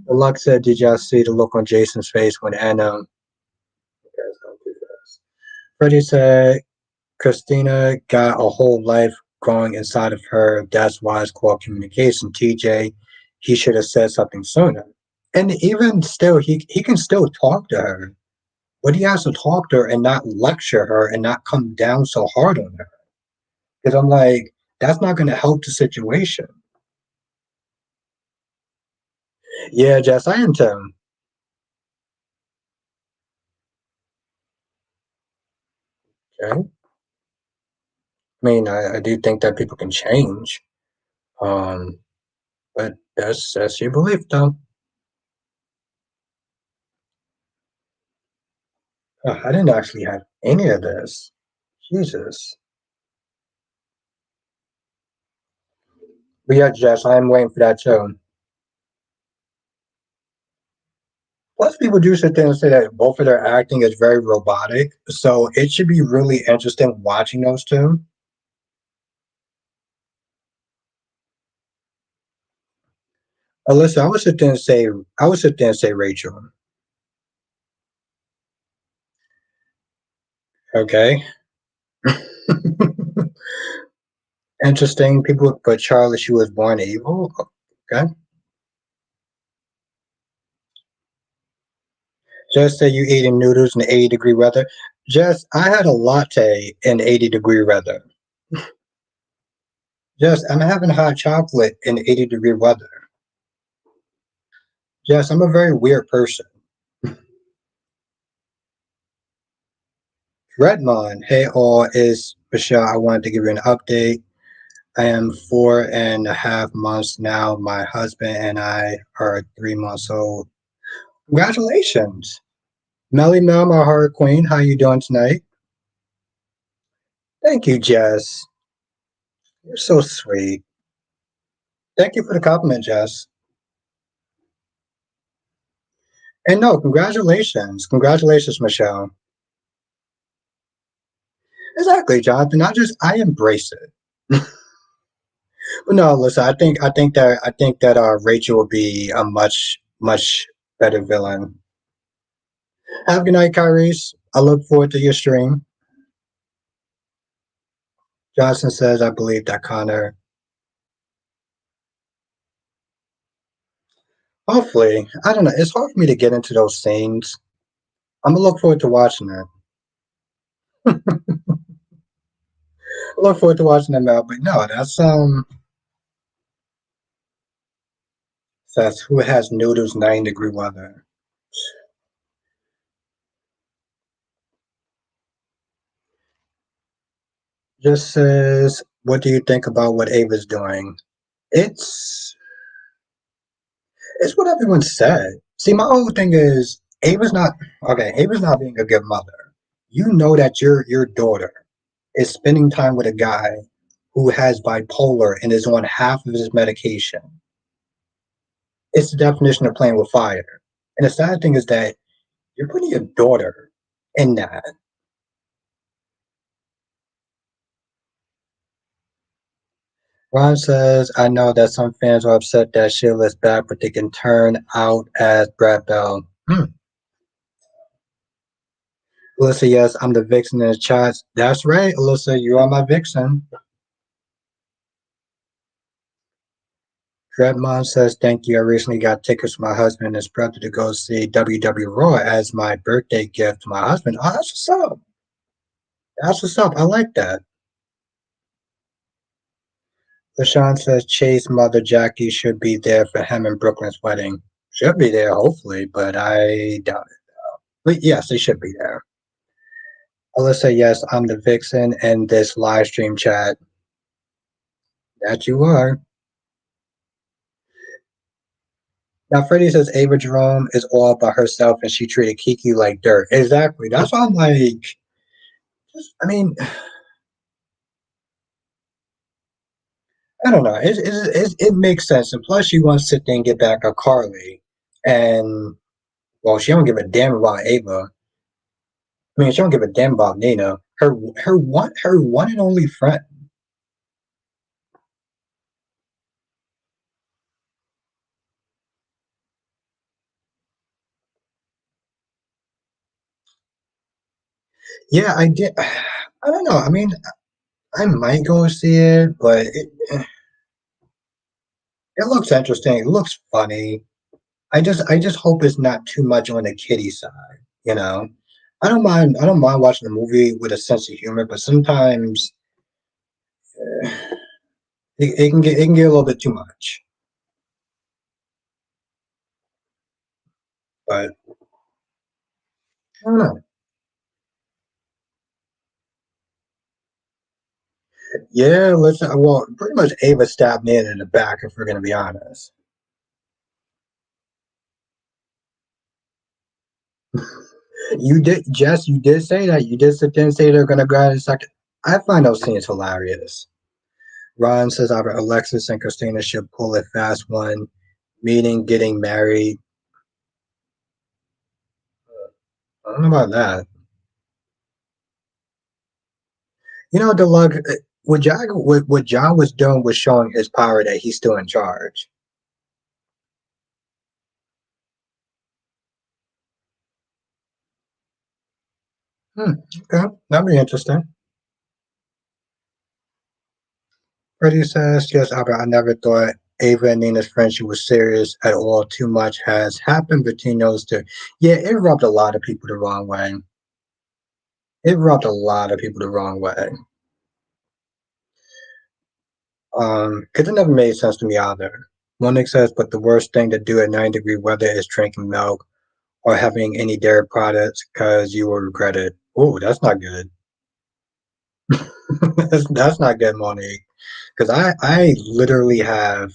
Luck said, "Did y'all see the look on Jason's face when Anna?" Guys, don't do this. Freddie said, "Christina got a whole life growing inside of her. That's why it's called communication." TJ, he should have said something sooner. And even still, he can still talk to her, but he has to talk to her and not lecture her and not come down so hard on her. Because I'm like, that's not going to help the situation. Yeah, Jess, I am too. Okay. I mean, I do think that people can change, um, but that's your belief, though. I didn't actually have any of this. Jesus. But yeah, Jess, I am waiting for that too. Plus, people do sit there and say that both of their acting is very robotic, so it should be really interesting watching those two. Alyssa, I would sit there and say Rachel. Okay. Interesting. People, but Charlie, she was born evil. Okay. Just say you eating noodles in 80-degree weather. Just, I had a latte in 80-degree weather. Just, I'm having hot chocolate in 80-degree weather. Yes, I'm a very weird person. Redmond, hey all, is Michelle. I wanted to give you an update. I am 4.5 months now. My husband and I are 3 months old. Congratulations. Melly Mel, my heart queen. How you doing tonight? Thank you, Jess. You're so sweet. Thank you for the compliment, Jess. And no, congratulations. Congratulations, Michelle. Exactly, Jonathan. I embrace it. But no, listen, I think that Rachel will be a much better villain. Have a good night, Kyrie's. I look forward to your stream. Johnson says, I believe that Connor. Hopefully, I don't know. It's hard for me to get into those scenes. I'm gonna look forward to watching it. I look forward to watching them out. But no, that's who has noodles 9-degree weather. Just says, what do you think about what Ava's doing? It's it's what everyone said. See, my whole thing is Ava's not okay. Ava's not being a good mother. You know that your daughter is spending time with a guy who has bipolar and is on half of his medication. It's the definition of playing with fire. And the sad thing is that you're putting your daughter in that. Ron says, I know that some fans are upset that Sheila is back, but they can turn out as Brad Bell. Alyssa, yes, I'm the vixen in the chat. That's right, Alyssa, you are my vixen. Dreadmon says, thank you. I recently got tickets for my husband and his brother to go see WW Raw as my birthday gift to my husband. Oh, that's what's up. That's what's up. I like that. LaShawn says Chase mother Jackie should be there for him and Brooklyn's wedding. Should be there, hopefully, but I doubt it. But yes, they should be there. Alyssa, yes, I'm the vixen in this live stream chat. That you are. Now, Freddie says Ava Jerome is all by herself and she treated Kiki like dirt. Exactly. That's why I'm like, I mean, I don't know. It makes sense. And plus, she wants to sit there and get back at Carly. And, well, she don't give a damn about Ava. I mean, she don't give a damn about Nina. Her one and only friend. Yeah, I did. I don't know. I mean, I might go see it, but it looks interesting. It looks funny. I just hope it's not too much on the kiddie side. You know, I don't mind watching a movie with a sense of humor, but sometimes it can get a little bit too much. But I don't know. Yeah, listen. Well, pretty much Ava stabbed Nina in the back. If we're gonna be honest, you did, Jess. You did say that. You did sit there and say they're gonna go out in a second. I find those scenes hilarious. Ron says either Alexis and Christina should pull a fast one, meaning getting married. I don't know about that. You know, the luck. What John was doing was showing his power that he's still in charge. Okay, that'd be interesting. Freddie says, yes, Albert, I never thought Ava and Nina's friendship was serious at all. Too much has happened between those two. Yeah, it rubbed a lot of people the wrong way. It rubbed a lot of people the wrong way. Because it never made sense to me either. Monique says, but the worst thing to do at 9-degree weather is drinking milk or having any dairy products because you will regret it. Oh, that's not good. That's not good, Monique. Because I literally have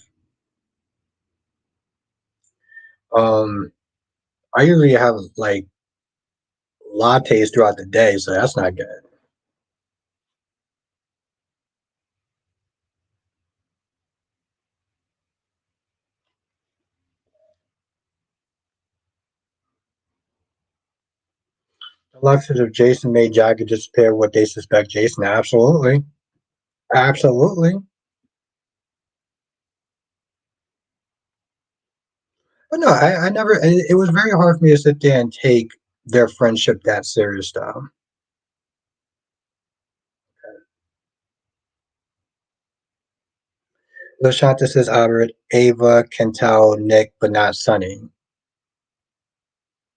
um I usually have like lattes throughout the day, so that's not good. Alexis, if Jason made Jagger disappear, would they suspect Jason? Absolutely. Absolutely. But no, I never, it was very hard for me to sit there and take their friendship that serious, though. LaShanta says, Albert, Ava can tell Nick, but not Sonny.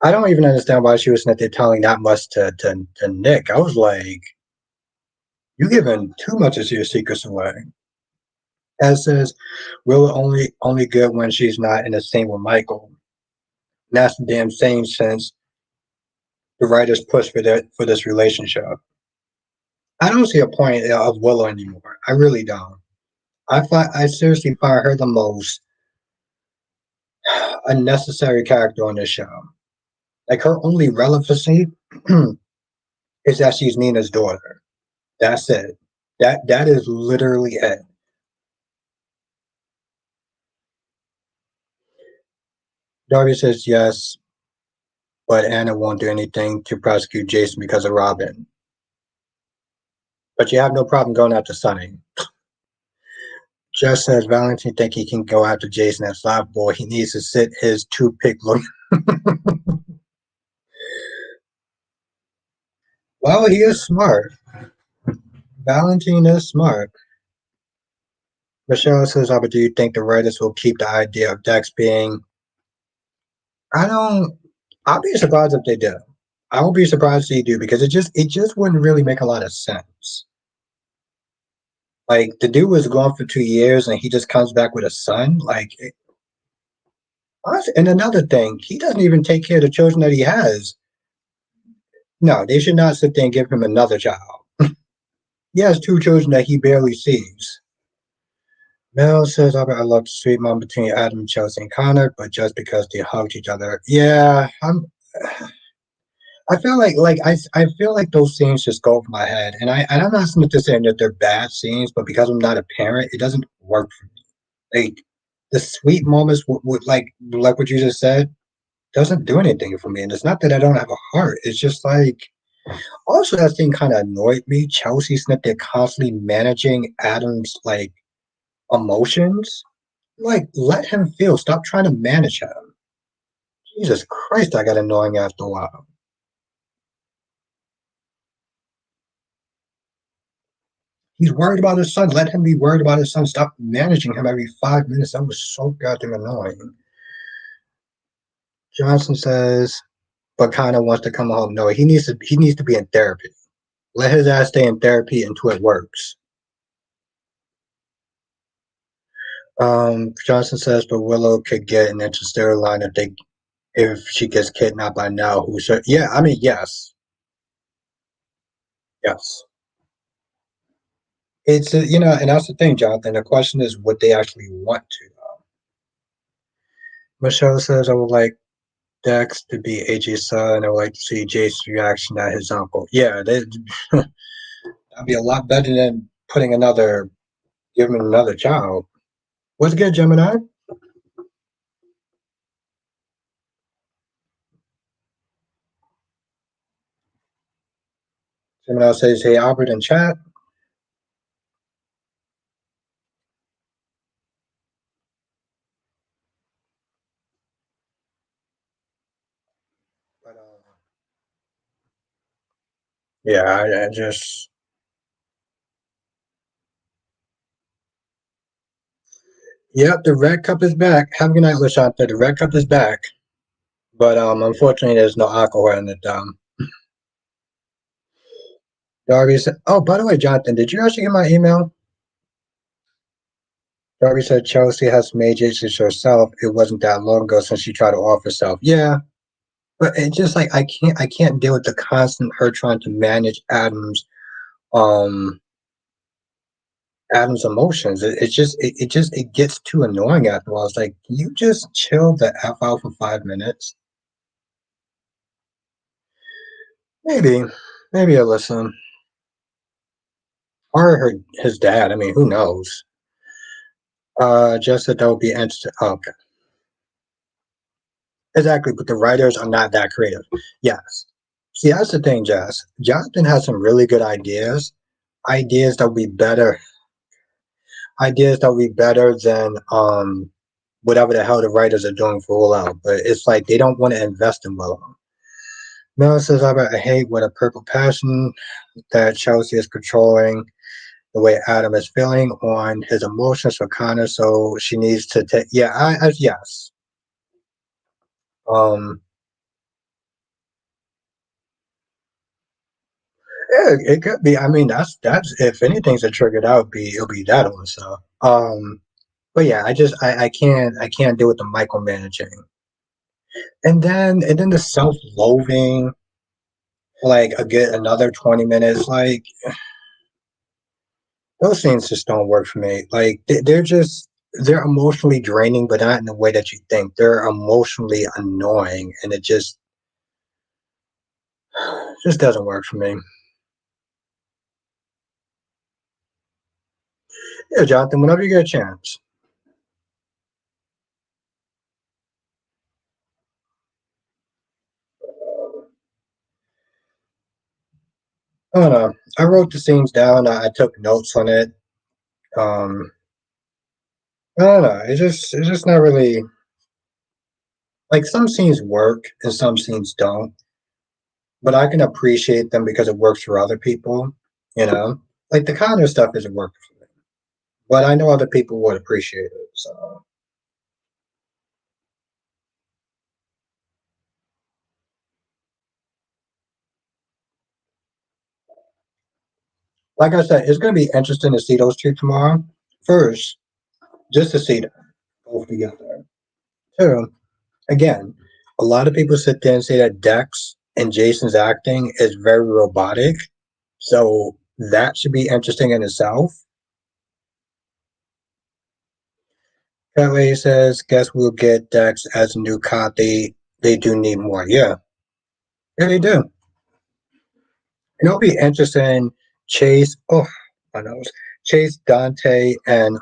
I don't even understand why she was not there telling that much to Nick. I was like, you giving too much of your secrets away. As says, Willow only good when she's not in the same with Michael. And that's the damn same since the writers push for this relationship. I don't see a point of Willow anymore. I really don't. I seriously find her the most unnecessary character on this show. Like her only relevancy is that she's Nina's daughter. That's it. That is literally it. Darby says yes, but Anna won't do anything to prosecute Jason because of Robin. But you have no problem going after Sonny. Just says Valentin think he can go after Jason at softball. He needs to sit his toothpick look. Well, he is smart. Valentin is smart. Michelle says, but do you think the writers will keep the idea of Dex being? I don't. I'll be surprised if they do. I will be surprised if they do because it just wouldn't really make a lot of sense. Like the dude was gone for 2 years and he just comes back with a son. And another thing, he doesn't even take care of the children that he has. No, they should not sit there and give him another child. He has two children that he barely sees. Mel says, I love the sweet moment between Adam, Chelsea, and Connor, but just because they hugged each other. Yeah, I feel I feel like those scenes just go over my head, and I'm not saying that they're bad scenes, but because I'm not a parent, it doesn't work for me. Like the sweet moments with like what you just said doesn't do anything for me, and it's not that I don't have a heart. It's just like also that thing kind of annoyed me. Chelsea Smith, they're constantly managing Adam's emotions. Like let him feel. Stop trying to manage him. Jesus Christ, I got annoying after a while. He's worried about his son. Let him be worried about his son. Stop managing him every 5 minutes. That was so goddamn annoying. Johnson says, but kind of wants to come home. No, he needs to be in therapy. Let his ass stay in therapy until it works. Johnson says, but Willow could get an interstellar line if she gets kidnapped by now. Who should? Yeah, I mean, yes, yes. It's and that's the thing, Jonathan. The question is, would they actually want to? Michelle says, I would like Dex to be AJ's son. I would like to see Jace's reaction at his uncle. Yeah, that'd be a lot better than giving another child. What's good, Gemini? Gemini says, hey, Albert in chat. But, yeah, I just. Yep, the red cup is back. Have a good night, Lashanta. The red cup is back. But unfortunately, there's no alcohol in it. Darby said, oh, by the way, Jonathan, did you actually get my email? Darby said Chelsea has made Jesus herself. It wasn't that long ago since she tried to off herself. Yeah, but it's just like I can't deal with the constant her trying to manage um Adam's emotions. It gets too annoying after a while. It's like, can you just chill the F out for 5 minutes? Maybe. Maybe I listen. Or his dad. I mean, who knows? Just that will be interesting. Oh, okay. Exactly, but the writers are not that creative. Yes. See, that's the thing, Jess. Jonathan has some really good ideas. Ideas that will be better. Ideas that will be better than whatever the hell the writers are doing for Willow. But it's like they don't want to invest in Willow. Mel says, I hate with a purple passion that Chelsea is controlling. the way Adam is feeling on his emotions for Connor, so she needs to take. Yeah, yes. Um, yeah, it could be. I mean, that's if anything's a trigger, that would be it'll be that one. So, but yeah, I can't deal with the micromanaging, and then the self-loathing, like another 20 minutes, like those scenes just don't work for me. Like they're emotionally draining, but not in the way that you think. They're emotionally annoying, and it just doesn't work for me. Yeah, Jonathan, whenever you get a chance. I don't know. I wrote the scenes down. I took notes on it. Um, I don't know. It's just not really like some scenes work and some scenes don't. But I can appreciate them because it works for other people. You know, like the Connor stuff isn't working for me, but I know other people would appreciate it. So, like I said, it's going to be interesting to see those two tomorrow. First, just to see them both together. Two, again, a lot of people sit there and say that Dex and Jason's acting is very robotic. So that should be interesting in itself. Kelly says, guess we'll get Dex as a new cop. They do need more. Yeah. Yeah, they do. And it'll be interesting. Chase, oh my nose. Chase, Dante, and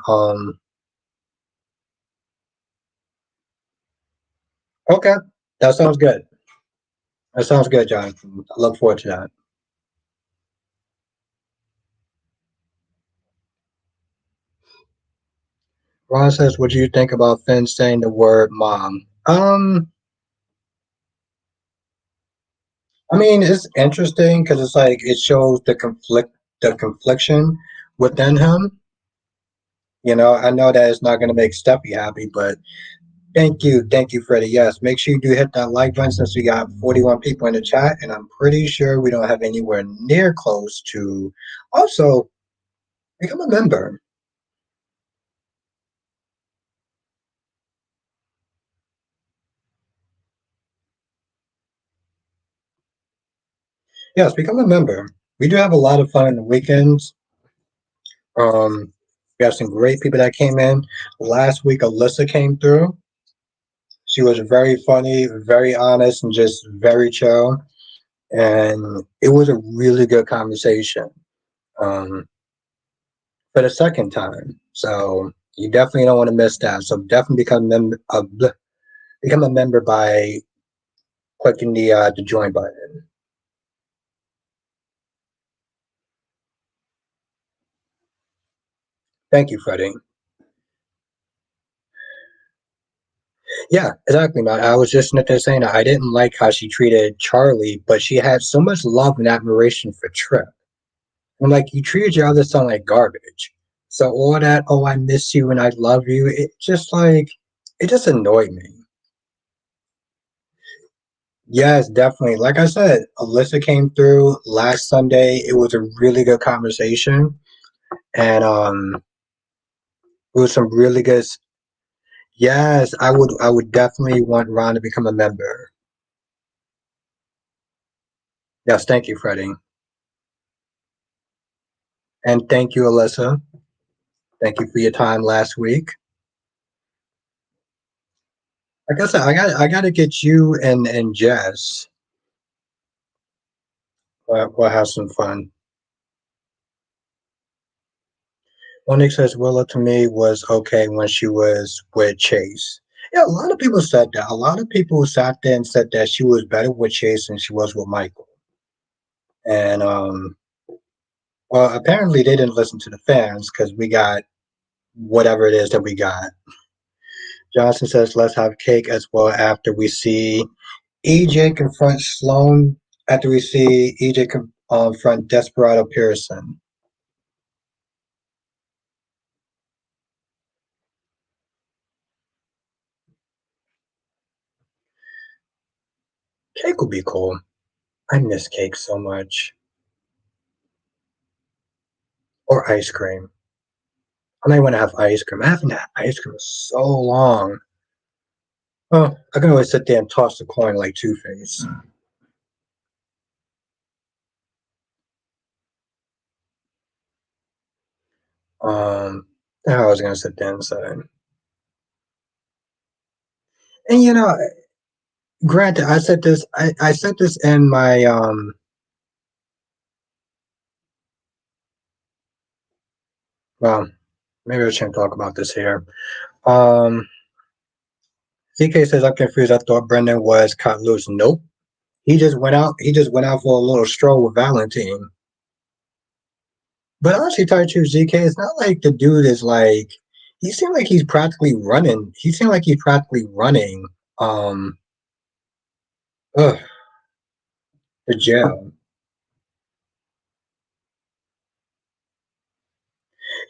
okay. That sounds good. That sounds good, Jonathan. I look forward to that. Ron says, what do you think about Finn saying the word mom? I mean, it's interesting because it's like it shows the confliction within him. You know, I know that it's not going to make Steffi happy, but thank you, Freddie. Yes, make sure you do hit that like button since we got 41 people in the chat, and I'm pretty sure we don't have anywhere near close to. Also, become a member. Yes, become a member. We do have a lot of fun in the weekends. We have some great people that came in. Last week, Alyssa came through. She was very funny, very honest, and just very chill. And it was a really good conversation um, for the second time. So you definitely don't want to miss that. So definitely become a member by clicking the join button. Thank you, Freddie. Yeah, exactly, man. I was just sitting there saying that I didn't like how she treated Charlie, but she had so much love and admiration for Trip. I'm like, you treated your other son like garbage. So all that, oh, I miss you and I love you, it just annoyed me. Yes, definitely. Like I said, Alyssa came through last Sunday. It was a really good conversation, and it was some really good. Yes, I would definitely want Ron to become a member. Yes, thank you, Freddie, and thank you, Alyssa. Thank you for your time last week. Like I said, I got to get you and Jess. We'll have some fun. Onyx says Willow to me was okay when she was with Chase. Yeah, a lot of people said that. A lot of people sat there and said that she was better with Chase than she was with Michael. And well, apparently they didn't listen to the fans because we got whatever it is that we got. Johnson says let's have cake as well after we see EJ confront Sloan. After we see EJ confront Desperado Pearson. Cake would be cool. I miss cake so much. Or ice cream. I might want to have ice cream. I haven't had ice cream in so long. Well, I can always sit there and toss the coin like Two Face. I was gonna sit there and say. And granted, I said this. I said this in my Well, maybe I shouldn't talk about this here. Um, CK says I'm confused. I thought Brendan was cut loose. Nope. He just went out. He just went out for a little stroll with Valentine. But honestly, tell you the truth, ZK, it's not like the dude is like. He seemed like he's practically running. He seemed like he's practically running. Um, ugh, the jail.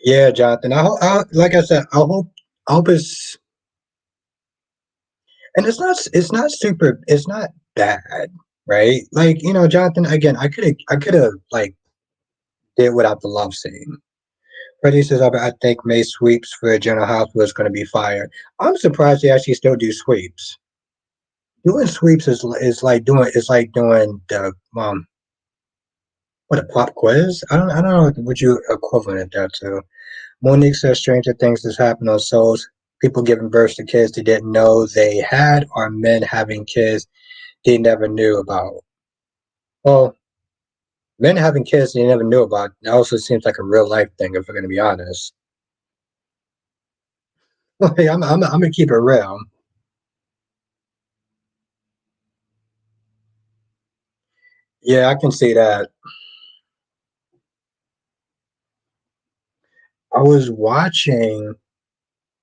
Yeah, Jonathan. Like I said, I hope it's and it's not super. It's not bad, right? Like Jonathan. Again, I could have like did without the love scene. Freddie says, I think May sweeps for General Hospital is going to be fire. I'm surprised they actually still do sweeps. Doing sweeps is like doing the what a pop quiz. I don't know what you equivalent that to. Monique says stranger things has happened on Souls. People giving birth to kids they didn't know they had, or men having kids they never knew about. Well, men having kids they never knew about. It also seems like a real life thing, if we're going to be honest. I'm gonna keep it real. Yeah, I can see that. I was watching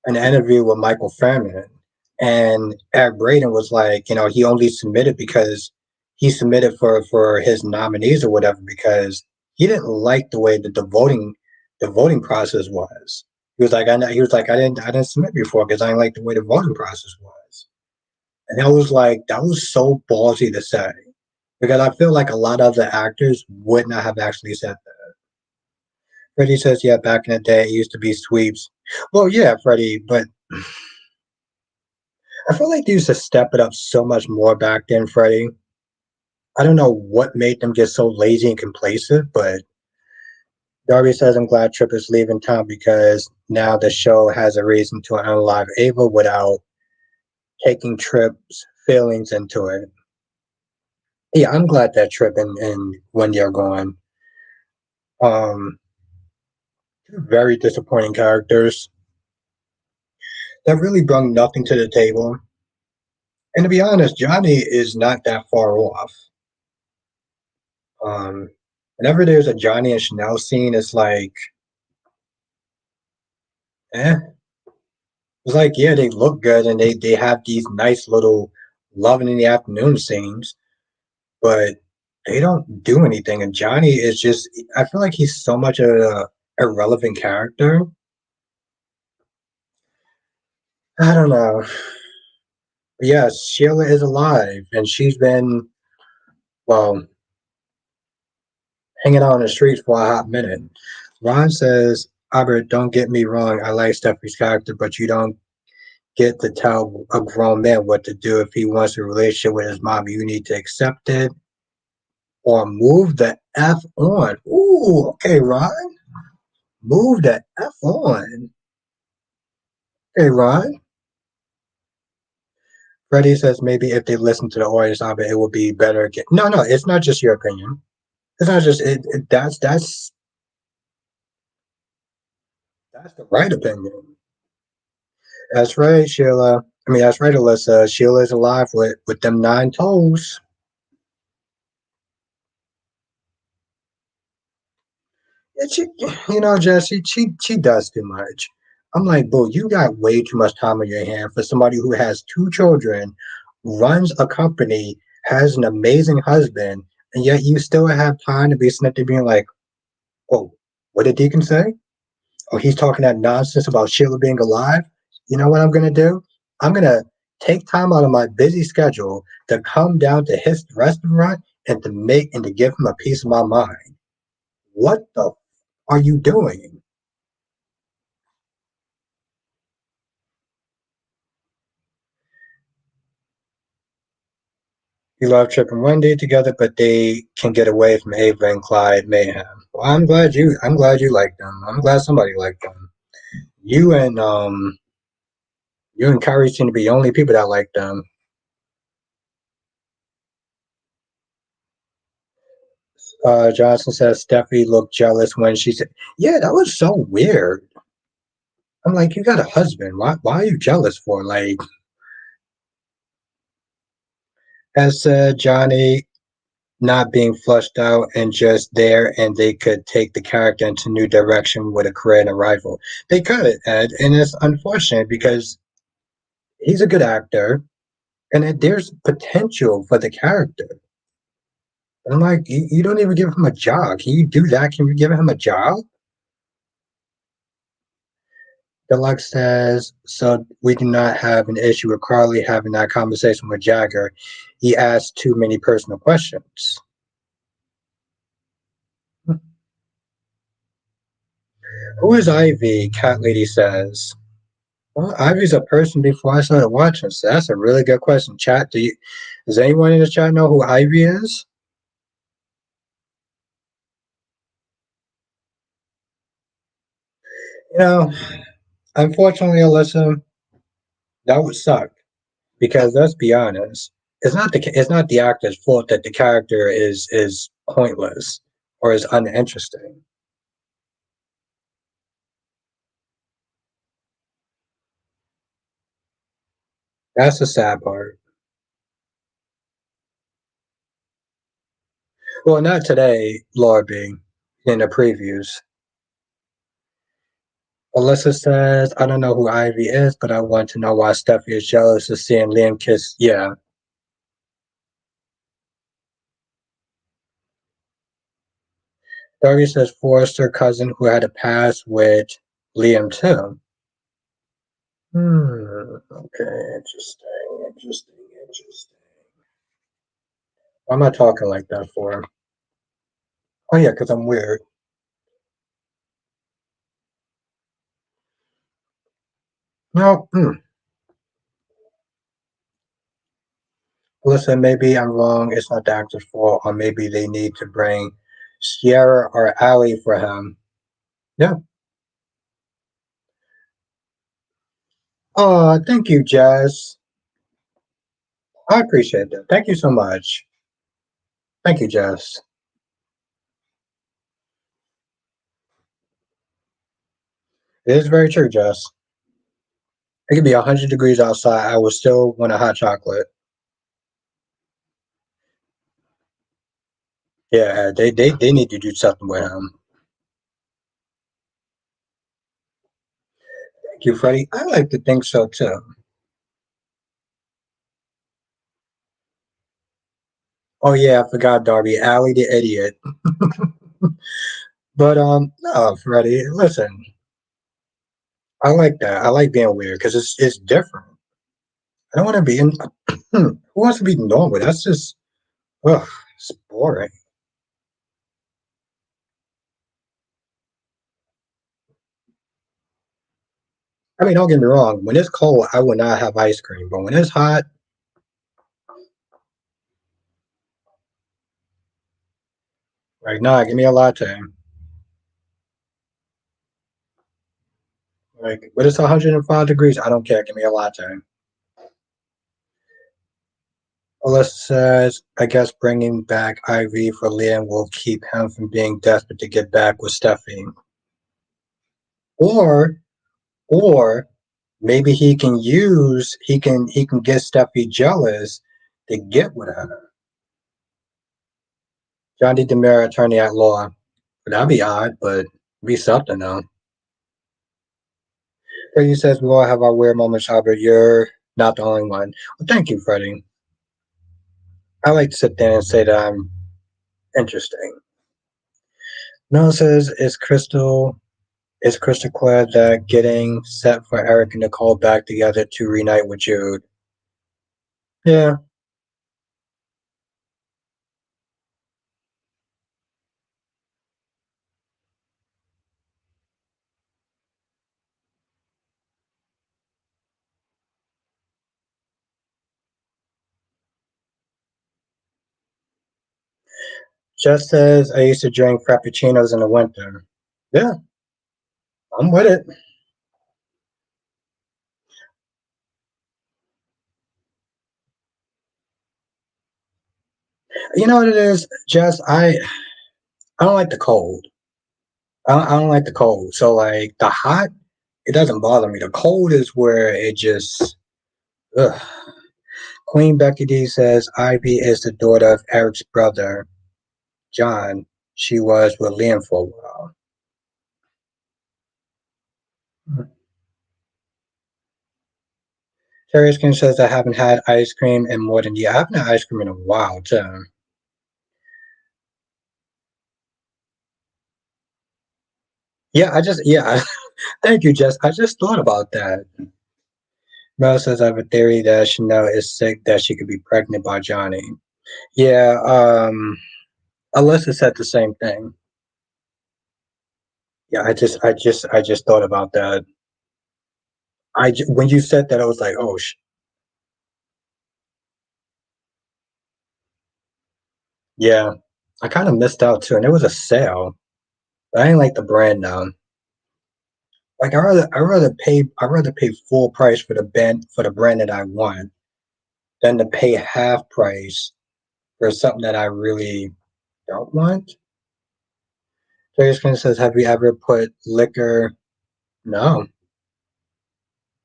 an interview with Michael Fairman, and Eric Braden was like, he only submitted because he submitted for his nominees or whatever because he didn't like the way that the voting process was. He was like I didn't submit before because I didn't like the way the voting process was, and I was like that was so ballsy to say because I feel like a lot of the actors would not have actually said that. Freddie says, yeah, back in the day, it used to be sweeps. Well, yeah, Freddie, but I feel like they used to step it up so much more back then, Freddie. I don't know what made them get so lazy and complacent, but Darby says, I'm glad Trip is leaving town because now the show has a reason to unalive Ava without taking Trip's feelings into it. Yeah, I'm glad that Trip and Wendy are gone. Um, Two very disappointing characters that really brought nothing to the table. And to be honest, Johnny is not that far off. Um, Whenever there's a Johnny and Chanel scene, it's like, eh. It's like, yeah, they look good and they have these nice little loving in the afternoon scenes, but they don't do anything. And Johnny is just, I feel like he's so much of a irrelevant character. I don't know. Yes, Sheila is alive and she's been, well, hanging out on the streets for a hot minute. Ron says, Albert, don't get me wrong. I like Steffie's character, but you don't get to tell a grown man what to do. If he wants a relationship with his mom, you need to accept it or move the F on. Ooh, okay, Ron. Move the F on. Okay, Ron. Freddie says maybe if they listen to the audience of it, it will be better again. No, no, it's not just your opinion. It's not just that's the right opinion. That's right, Sheila. I mean, that's right, Alyssa. Sheila is alive with them 9 toes. And Jess, she does too much. I'm like, bro, you got way too much time on your hand for somebody who has 2 children, runs a company, has an amazing husband, and yet you still have time to be sitting there being like, oh, what did Deacon say? Oh, he's talking that nonsense about Sheila being alive. You know what I'm gonna do? I'm gonna take time out of my busy schedule to come down to his restaurant and to give him a piece of my mind. What the are you doing? You love Chip and Wendy together, but they can get away from Ava and Clyde mayhem. Well, I'm glad you like them. I'm glad somebody liked them. You and you and Kyrie seem to be the only people that like them. Johnson says Steffi looked jealous when she said, "Yeah, that was so weird." I'm like, you got a husband. Why are you jealous for? Like, as Johnny not being flushed out and just there, and they could take the character into new direction with a career and a rival. They could, Ed, and it's unfortunate because he's a good actor, and there's potential for the character. And I'm like, you don't even give him a job. Can you do that? Can you give him a job? Deluxe says, so we do not have an issue with Carly having that conversation with Jagger. He asked too many personal questions. Who is Ivy? Cat Lady says. Well, Ivy's a person before I started watching, so that's a really good question. Chat, does anyone in the chat know who Ivy is? You know, unfortunately, Alyssa, that would suck because let's be honest, it's not the actor's fault that the character is pointless or is uninteresting. That's the sad part. Well, not today, Lord B, in the previews. Alyssa says, I don't know who Ivy is, but I want to know why Steffi is jealous of seeing Liam kiss. Yeah. Darby says Forrester cousin who had a past with Liam too. Okay, interesting. Why am I talking like that for? Oh yeah, because I'm weird. No, listen, maybe I'm wrong. It's not the actor's fault, or maybe they need to bring Sierra or Allie for him. Yeah. Oh, thank you, Jazz. I appreciate that. Thank you so much. Thank you, Jess. It is very true, Jess. It could be 100 degrees outside. I would still want a hot chocolate. Yeah, they need to do something with him. Thank you, Freddie. I like to think so too. Oh yeah, I forgot Darby. Allie the idiot. But no, Freddie, listen. I like that. I like being weird because it's different. I don't want to be in. Who wants to be normal? That's just ugh, it's boring. I mean, don't get me wrong. When it's cold, I will not have ice cream. But when it's hot, like nah, give me a latte. Like, but it's 105 degrees. I don't care. Give me a latte. Alyssa says, I guess bringing back Ivy for Liam will keep him from being desperate to get back with Steffi. Or, or maybe he can get Steffi jealous to get with her. John D. Demare, attorney at law. That'd be odd, but be something though. Freddie says we all have our weird moments, Albert. You're not the only one. Well, thank you, Freddie. I like to sit there and say that I'm interesting. No, says it's crystal clear that getting set for Eric and Nicole back together to reunite with Jude. Yeah. Just as I used to drink frappuccinos in the winter. Yeah, I'm with it. You know what it is, Jess? I don't like the cold. I don't like the cold. So like the hot, it doesn't bother me. The cold is where it just. Ugh. Queen Becky D says Ivy is the daughter of Eric's brother, John. She was with Liam for a while. Terry Skin says I haven't had ice cream in more than a year. I haven't had ice cream in a while, too. Yeah. Thank you, Jess. I just thought about that. Mel says I have a theory that Chanel is sick, that she could be pregnant by Johnny. Yeah, Alyssa said the same thing. Yeah, I just thought about that. When you said that, I was like, oh, yeah. I kind of missed out too, and it was a sale. But I didn't like the brand now. Like I rather pay full price for the brand that I want than to pay half price for something that I really don't want. Jason says, "Have you ever put liquor?" No.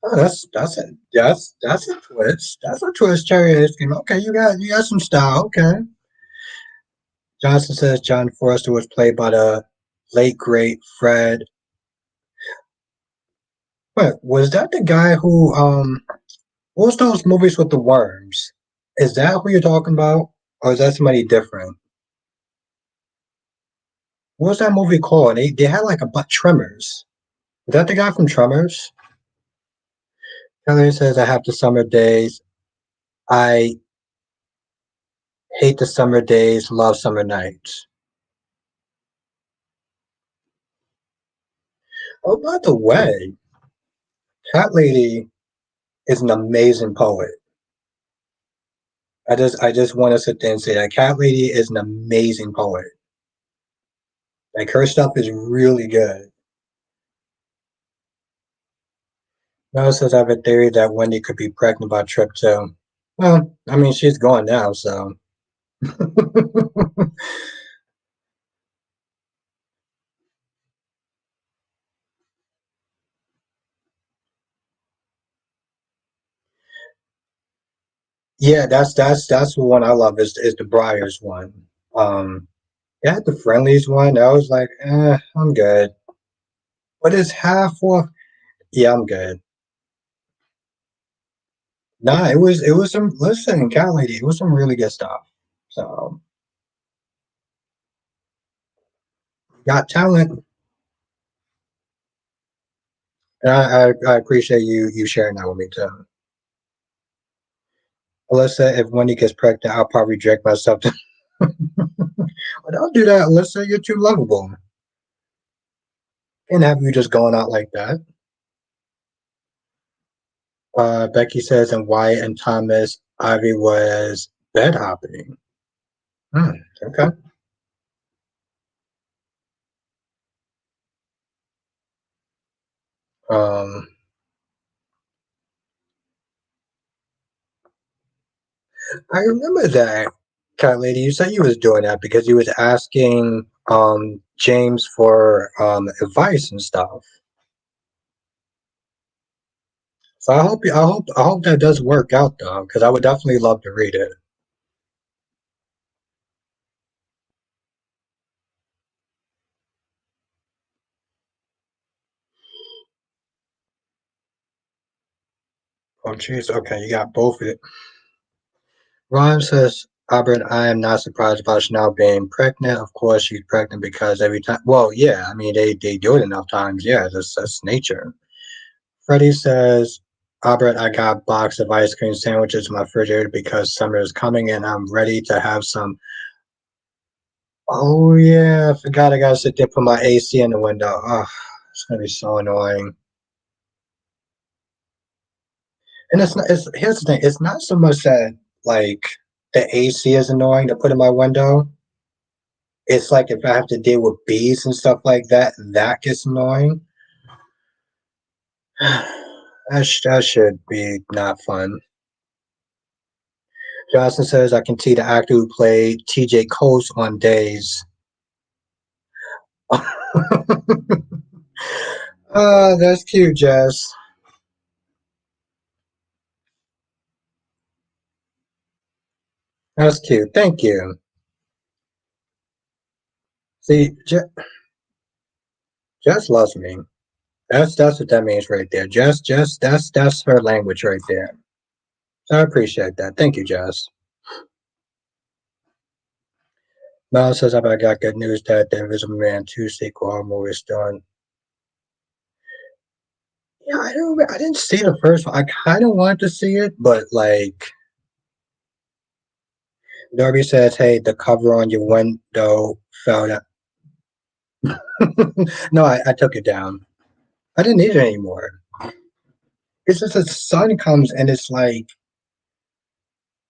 Oh, that's a twist. That's a twist, Cherry ice cream. Okay, you got some style. Okay. Johnson says John Forrester was played by the late great Fred. What was that? The guy who what was those movies with the worms? Is that who you're talking about, or is that somebody different? What was that movie called? They had like a butt Tremors. Is that the guy from Tremors? Kelly says I have the summer days. I hate the summer days. Love summer nights. Oh, by the way, Cat Lady is an amazing poet. I just want to sit there and say that Cat Lady is an amazing poet. Like her stuff is really good. Mel says I have a theory that Wendy could be pregnant by Trip too. Well, I mean she's gone now, so yeah, that's the one I love is the Briars one. Um, yeah, the Friendlies one. I was like, I'm good. But it's half off. Yeah, I'm good. Nah, it was some listen, Cat Lady, it was some really good stuff. So got talent. And I appreciate you sharing that with me too. Alyssa, if Wendy gets pregnant, I'll probably drink myself to But don't do that, Alyssa. You're too lovable. Can't have you just going out like that. Becky says, and Wyatt and Thomas, Ivy was bed hopping. Hmm, okay. Um, I remember that, Cat Lady. You said you was doing that because you was asking James for advice and stuff. So I hope that does work out though, because I would definitely love to read it. Oh jeez, okay, you got both of it. Ron says, Albert, I am not surprised about Chanel being pregnant. Of course, she's pregnant because every time. Well, yeah, I mean they do it enough times. Yeah, that's nature. Freddie says, Albert, I got a box of ice cream sandwiches in my refrigerator because summer is coming and I'm ready to have some. Oh yeah, I forgot I gotta sit there put my AC in the window. Oh, it's gonna be so annoying. And it's not. It's here's the thing. It's not so much that like the AC is annoying to put in my window. It's like if I have to deal with bees and stuff like that, that gets annoying. That should be not fun. Johnson says I can see the actor who played TJ Coates on Days. That's cute, Jess. That's cute. Thank you. See, Jess loves me. That's what that means right there. Jess, that's her language right there. So I appreciate that. Thank you, Jess. Miles says I got good news that the Invisible Man 2 sequel movie is done. Yeah, I didn't see the first one. I kinda wanted to see it, but like Darby says, hey, the cover on your window fell down. No, I took it down. I didn't need it anymore. It's just the sun comes and it's like,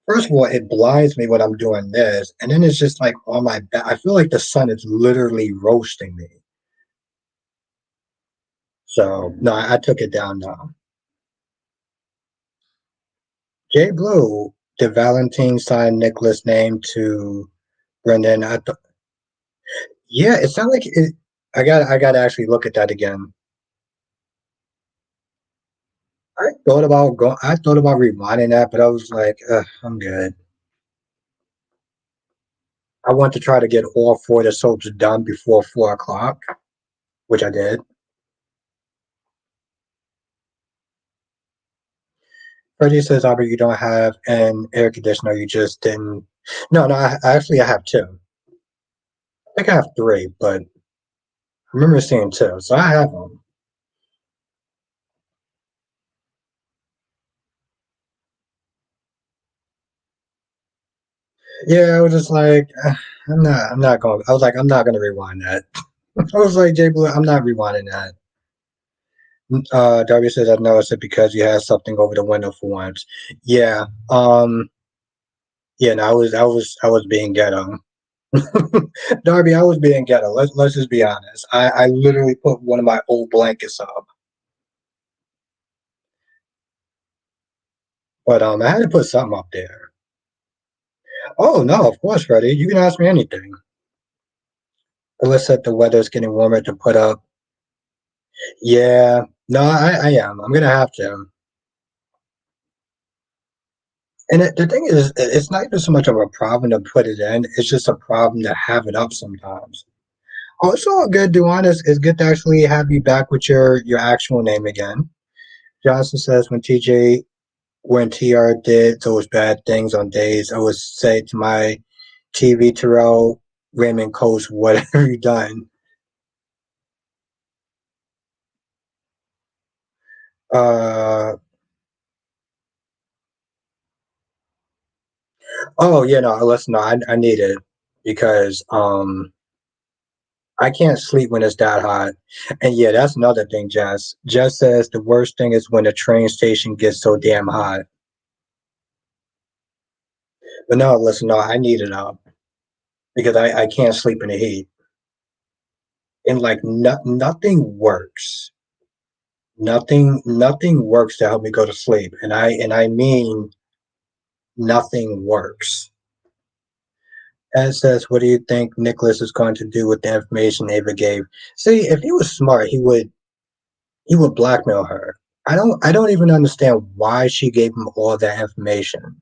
first of all, it blinds me when I'm doing this, and then it's just like on my back. I feel like the sun is literally roasting me. So no, I took it down now. Jay Blue, did Valentine sign Nicholas' name to Brendan? Yeah, it sounded like it. I got to actually look at that again. I thought about rewinding that, but I was like, I'm good. I want to try to get all four of the soaps done before 4 o'clock, which I did. Freddie says, Albert, you don't have an air conditioner. You just didn't. No, no, I have two. I think I have three, but I remember seeing two, so I have them. Yeah, I was just like, I'm not going. I was like, I'm not going to rewind that. I was like, Jay Blue, I'm not rewinding that. Darby says, I noticed it because you had something over the window for once. Yeah. Yeah. No, I was being ghetto. Darby, I was being ghetto. Let's just be honest. I literally put one of my old blankets up, but I had to put something up there. Oh no, of course, Freddie. You can ask me anything. Unless that the weather's getting warmer to put up. Yeah. No, I am. I'm gonna have to. And the thing is, it's not even so much of a problem to put it in. It's just a problem to have it up sometimes. Also, good, Duan. It's good to actually have you back with your actual name again. Johnson says when TR did those bad things on days, I would say to my TV Terrell, Raymond Coach, what have you done? Uh oh yeah, no, listen, no, I need it because I can't sleep when it's that hot. And yeah, that's another thing, Jess. Jess says the worst thing is when the train station gets so damn hot. But no, listen, no, I need it up because I can't sleep in the heat. And like nothing works. Nothing works to help me go to sleep. And I mean nothing works. Ed says, what do you think Nicholas is going to do with the information Ava gave? See, if he was smart, he would blackmail her. I don't even understand why she gave him all that information.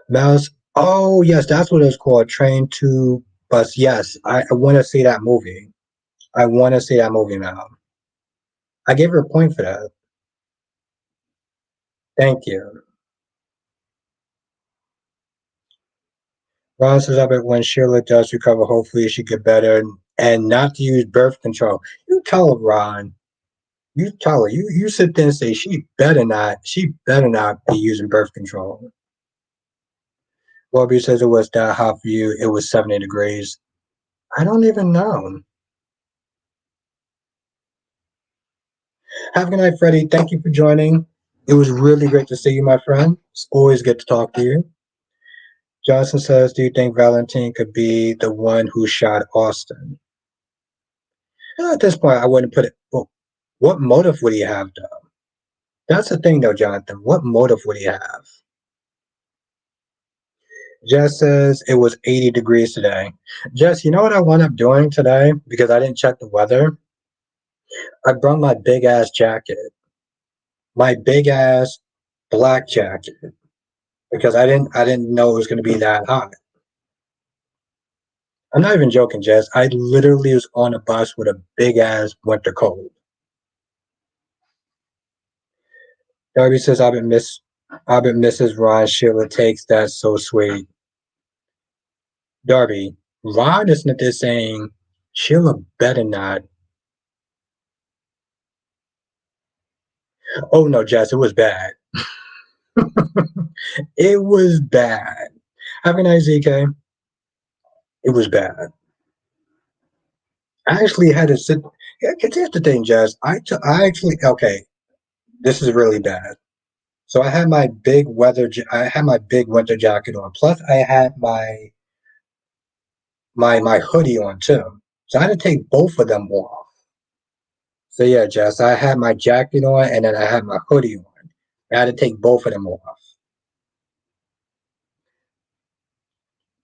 Mouse, oh yes, that's what it's called. Train to Bus. Yes, I want to see that movie. I want to see that movie now. I gave her a point for that. Thank you. Ron says, I bet when Sheila does recover, hopefully she get better. and not to use birth control. You tell her, Ron. You tell her. You sit there and say she better not. She better not be using birth control. Bobby says it was that hot for you. It was 70 degrees. I don't even know. Have a good night, Freddie. Thank you for joining. It was really great to see you, my friend. It's always good to talk to you. Johnson says, do you think Valentine could be the one who shot Austin? At this point, I wouldn't put it. Well, what motive would he have, though? That's the thing, though, Jonathan. What motive would he have? Jess says it was 80 degrees today. Jess, you know what I wound up doing today? Because I didn't check the weather? I brought my big ass jacket, my big ass black jacket, because I didn't know it was going to be that hot. I'm not even joking, Jess. I literally was on a bus with a big ass winter coat. Darby says I've been Mrs. Ron. Sheila takes that so sweet. Darby, Ron is not there saying Sheila better not. Oh no, Jess, it was bad. It was bad. Have a nice ZK. It was bad. I actually had to sit. Yeah, 'cause here's the thing, Jess. I actually okay. This is really bad. So I had my I had my big winter jacket on. Plus, I had my hoodie on too. So I had to take both of them off. So yeah, Jess, I had my jacket on and then I had my hoodie on. I had to take both of them off.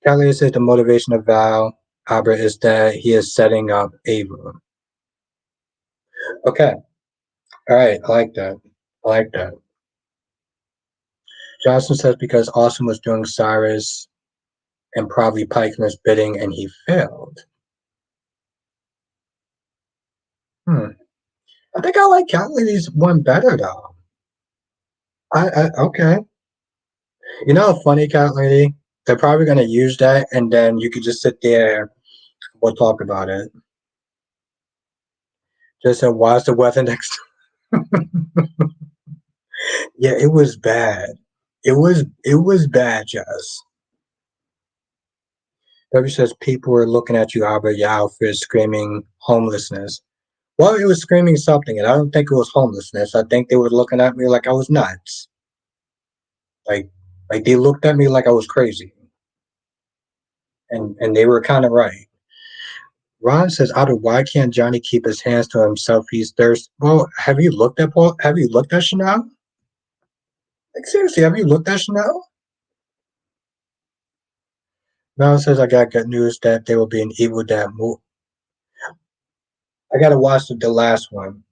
Kelly says the motivation of Val Albert is that he is setting up Ava. Okay. All right. I like that. I like that. Johnson says because Austin was doing Cyrus and probably Pikeman's bidding and he failed. Hmm. I think I like Cat Lady's one better though. Okay. You know, funny Cat Lady. They're probably gonna use that, and then you could just sit there. We'll talk about it. Just said, "Why's the weather next?" Yeah, it was bad. It was bad, Jess. W says people were looking at you, Albert, your outfit, screaming homelessness. Well, it was screaming something, and I don't think it was homelessness. I think they were looking at me like I was nuts. Like, like they looked at me like I was crazy, and they were kind of right. Ron says, "Otto, why can't Johnny keep his hands to himself? He's thirsty." Well, have you looked at Paul? Have you looked at Chanel? Like seriously, have you looked at Chanel? Ron says, "I got good news that there will be an Evil Dead movie. I gotta watch the last one."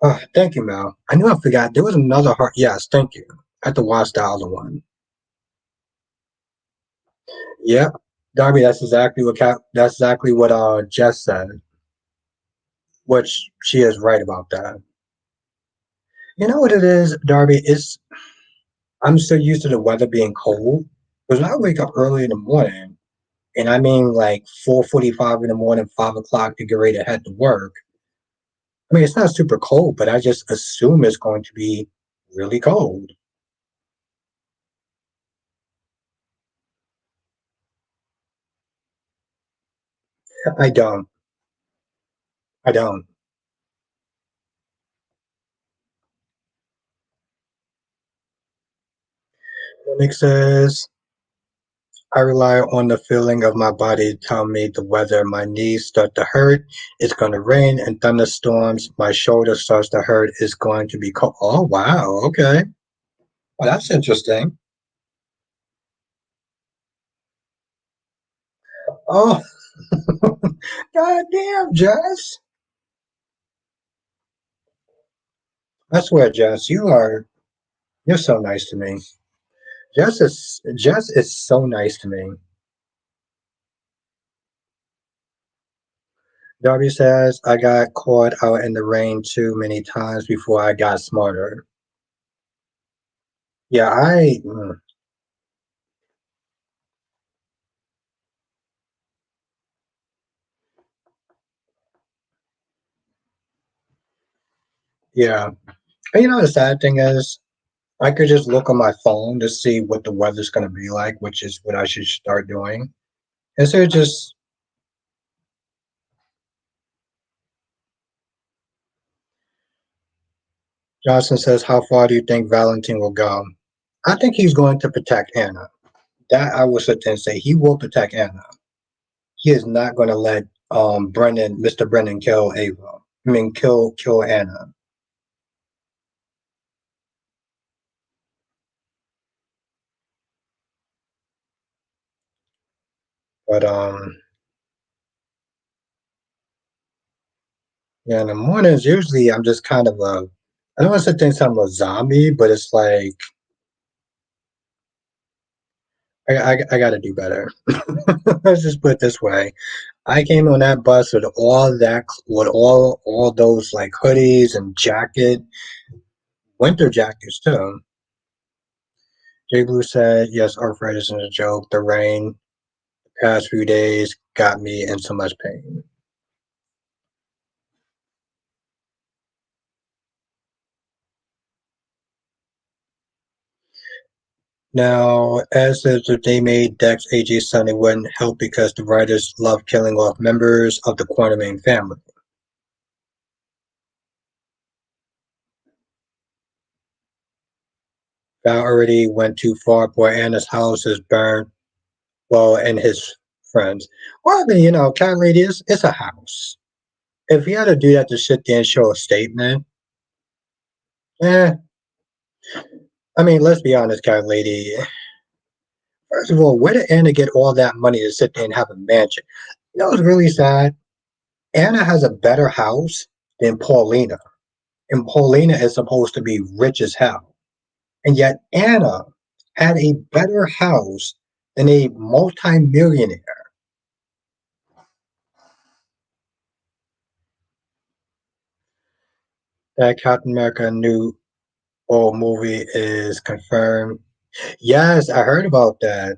Oh, thank you, Mel. I knew I forgot. There was another heart. Yes, thank you. I have to watch the other one. Yep, Darby. That's exactly what Jess said. Which she is right about that. You know what it is, Darby? I'm so used to the weather being cold. Because when I wake up early in the morning, and I mean like 4:45 in the morning, 5 o'clock to get ready to head to work. I mean, it's not super cold, but I just assume it's going to be really cold. I don't. I don't. Nick says, I rely on the feeling of my body to tell me the weather. My knees start to hurt. It's going to rain and thunderstorms. My shoulder starts to hurt. It's going to be cold. Oh, wow. Okay. Well, that's interesting. Oh, God damn, Jess. I swear, Jess, you're so nice to me. Jess is so nice to me. Darby says I got caught out in the rain too many times before I got smarter. Yeah, Yeah. And you know the sad thing is, I could just look on my phone to see what the weather's gonna be like, which is what I should start doing. Instead of just Johnson says, "How far do you think Valentin will go?" I think he's going to protect Anna. That I will sit there and say he will protect Anna. He is not going to let Mr. Brennan, kill Ava. I mean, kill Anna. But yeah, in the mornings usually I'm just kind of a. I don't want to sit there and say I'm a zombie, but it's like I got to do better. Let's just put it this way. I came on that bus with all those like hoodies and winter jackets too. Jay Blue said, "Yes, arthritis isn't a joke. The rain the past few days got me in so much pain." Now, as if they made Dex AJ Sonny wouldn't help because the writers love killing off members of the Quatermain family. Val already went too far. Poor Anna's house is burned. Well, and his friends. Well, I mean, Cat Lady it's a house. If you had to do that to sit there and show a statement, eh. I mean, let's be honest, Cat Lady. First of all, where did Anna get all that money to sit there and have a mansion? You know what's really sad? Anna has a better house than Paulina. And Paulina is supposed to be rich as hell. And yet Anna had a better house than a multimillionaire. That Captain America new old movie is confirmed. Yes, I heard about that.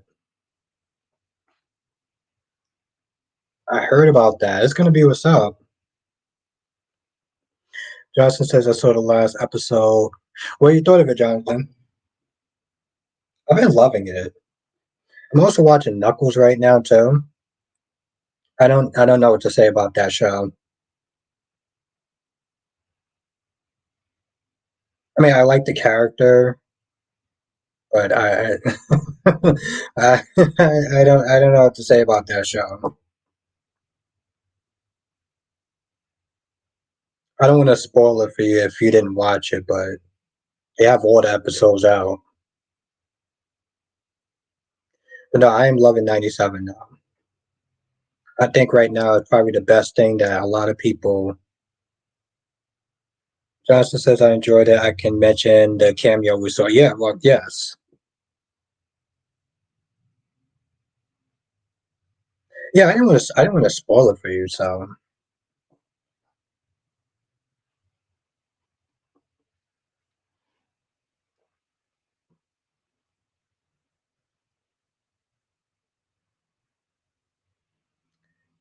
I heard about that. It's gonna be what's up. Johnson says I saw the last episode. What you thought of it, Jonathan? I've been loving it. I'm also watching Knuckles right now too. I don't know what to say about that show. I mean, I like the character, but I, I don't know what to say about that show. I don't want to spoil it for you if you didn't watch it, but they have all the episodes out. But no, I am loving 97 now. I think right now it's probably the best thing that a lot of people. Johnson says I enjoyed it. I can mention the cameo we saw. Yeah, well, yes, yeah. I didn't want to spoil it for you. So,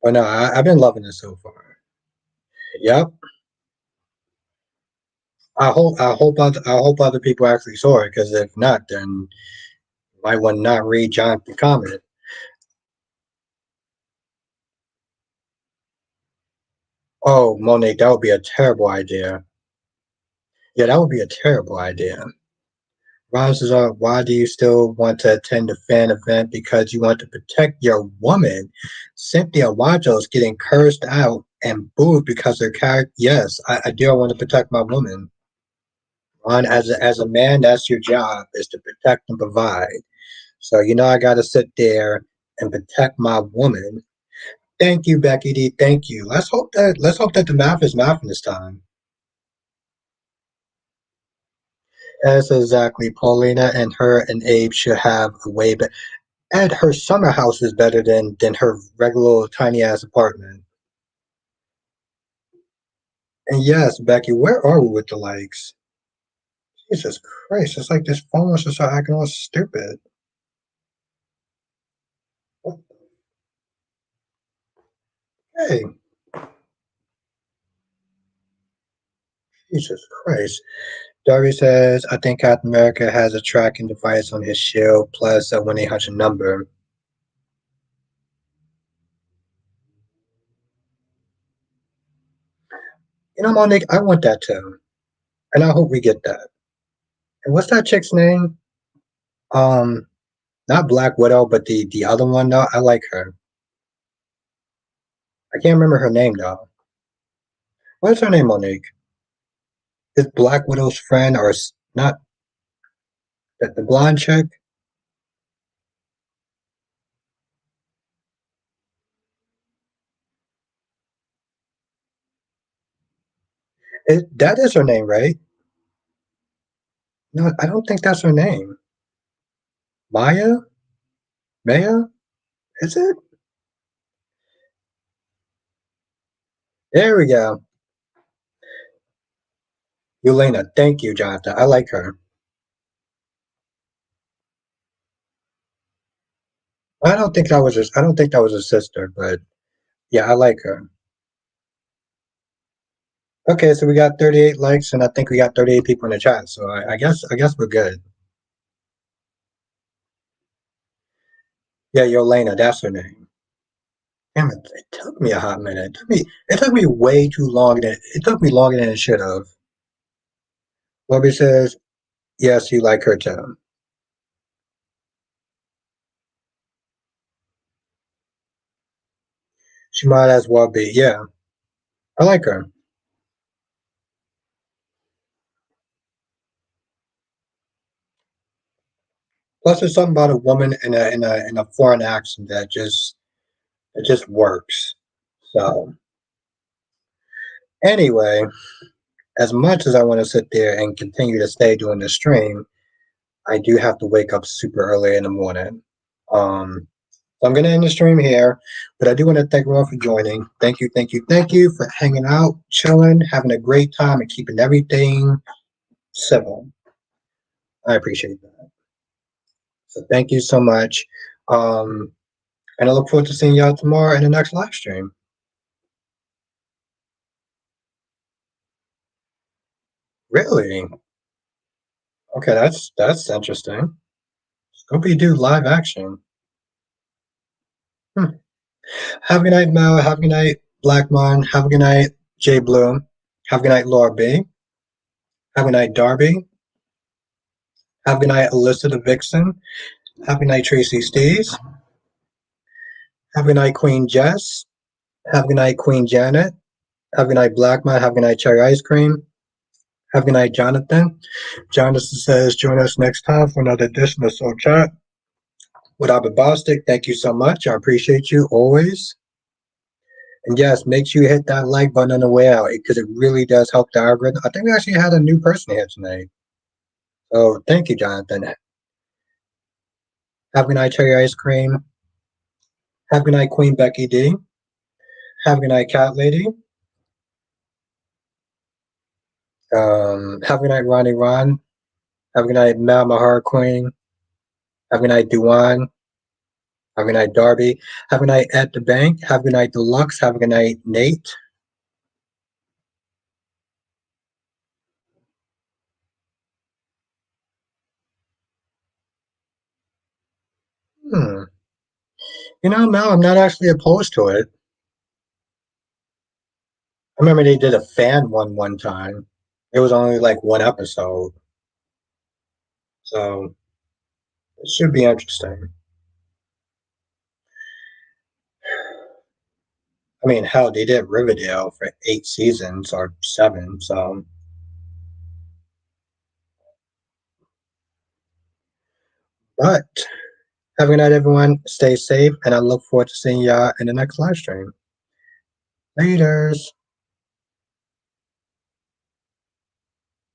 but no, I've been loving it so far. Yep. I hope other people actually saw it because if not, then you might want to not read Jonathan comment. Oh, Monique, that would be a terrible idea. Yeah, that would be a terrible idea. Ron says, why do you still want to attend a fan event? Because you want to protect your woman. Cynthia Wajo is getting cursed out and booed because her character. Yes, I do. I want to protect my woman. Ron, as a man, that's your job is to protect and provide. So I got to sit there and protect my woman. Thank you, Becky D. Thank you. Let's hope that the math is mathing this time. That's exactly. Paulina and her and Abe should have a way better. And her summer house is better than her regular tiny ass apartment. And yes, Becky, where are we with the likes? Jesus Christ, it's like this phone wants to start acting all stupid. Hey, Jesus Christ. Darby says, I think Captain America has a tracking device on his shield plus a 1-800 number. You know, Monique, I want that too. And I hope we get that. And what's that chick's name? Um, Not Black Widow, but the other one though. I like her. I can't remember her name though. What's her name, Monique? Is Black Widow's friend or not the blonde chick? That is her name, right? No, I don't think that's her name. Maya? Maya? Is it? There we go. Yelena. Thank you, Jonathan. I like her. I don't think that was his sister, but yeah, I like her. Okay, so we got 38 likes, and I think we got 38 people in the chat. So I guess we're good. Yeah, Yolena, that's her name. Damn it! It took me a hot minute. It took me way too long. It took me longer than it should have. Bobby says, yes, you like her too. She might as well be. Yeah, I like her. Plus, there's something about a woman in a foreign accent that just works. So anyway, as much as I want to sit there and continue to stay doing the stream, I do have to wake up super early in the morning. So I'm going to end the stream here, but I do want to thank everyone for joining. Thank you, thank you, thank you for hanging out, chilling, having a great time, and keeping everything civil. I appreciate that. So thank you so much. Um, and I look forward to seeing y'all tomorrow in the next live stream. Really? Okay, that's interesting. Scooby Doo live action. Hmm. Have a good night, Mel. Have a good night, Blackmon. Have a good night, Jay Blue. Have a good night, Laura B. Have a good night, Darby. Have a good night, Alyssa the Vixen. Have a good night, Tracy Steves. Have a good night, Queen Jess. Have a good night, Queen Janet. Have a good night, Blackmon. Have a good night, Cherry Ice Cream. Have a good night, Jonathan. Jonathan says, join us next time for another edition of Soul Chat with Abba Bostic. Thank you so much. I appreciate you always. And yes, make sure you hit that like button on the way out because it really does help the algorithm. I think we actually had a new person here tonight. So thank you, Jonathan. Have a good night, Cherry Ice Cream. Have a good night, Queen Becky D. Have a good night, Cat Lady. Have a good night, Ronnie Ron. Have a good night, Mal Mahar Queen. Have a good night, Duan. Have a good night, Darby. Have a good night, At the Bank. Have a good night, Deluxe. Have a good night, Nate. Hmm. You know, Mel, I'm not actually opposed to it. I remember they did a fan one time. It was only like one episode. So it should be interesting. I mean, hell, they did Riverdale for 8 seasons or seven. So, but have a good night, everyone. Stay safe, and I look forward to seeing y'all in the next live stream. Laters.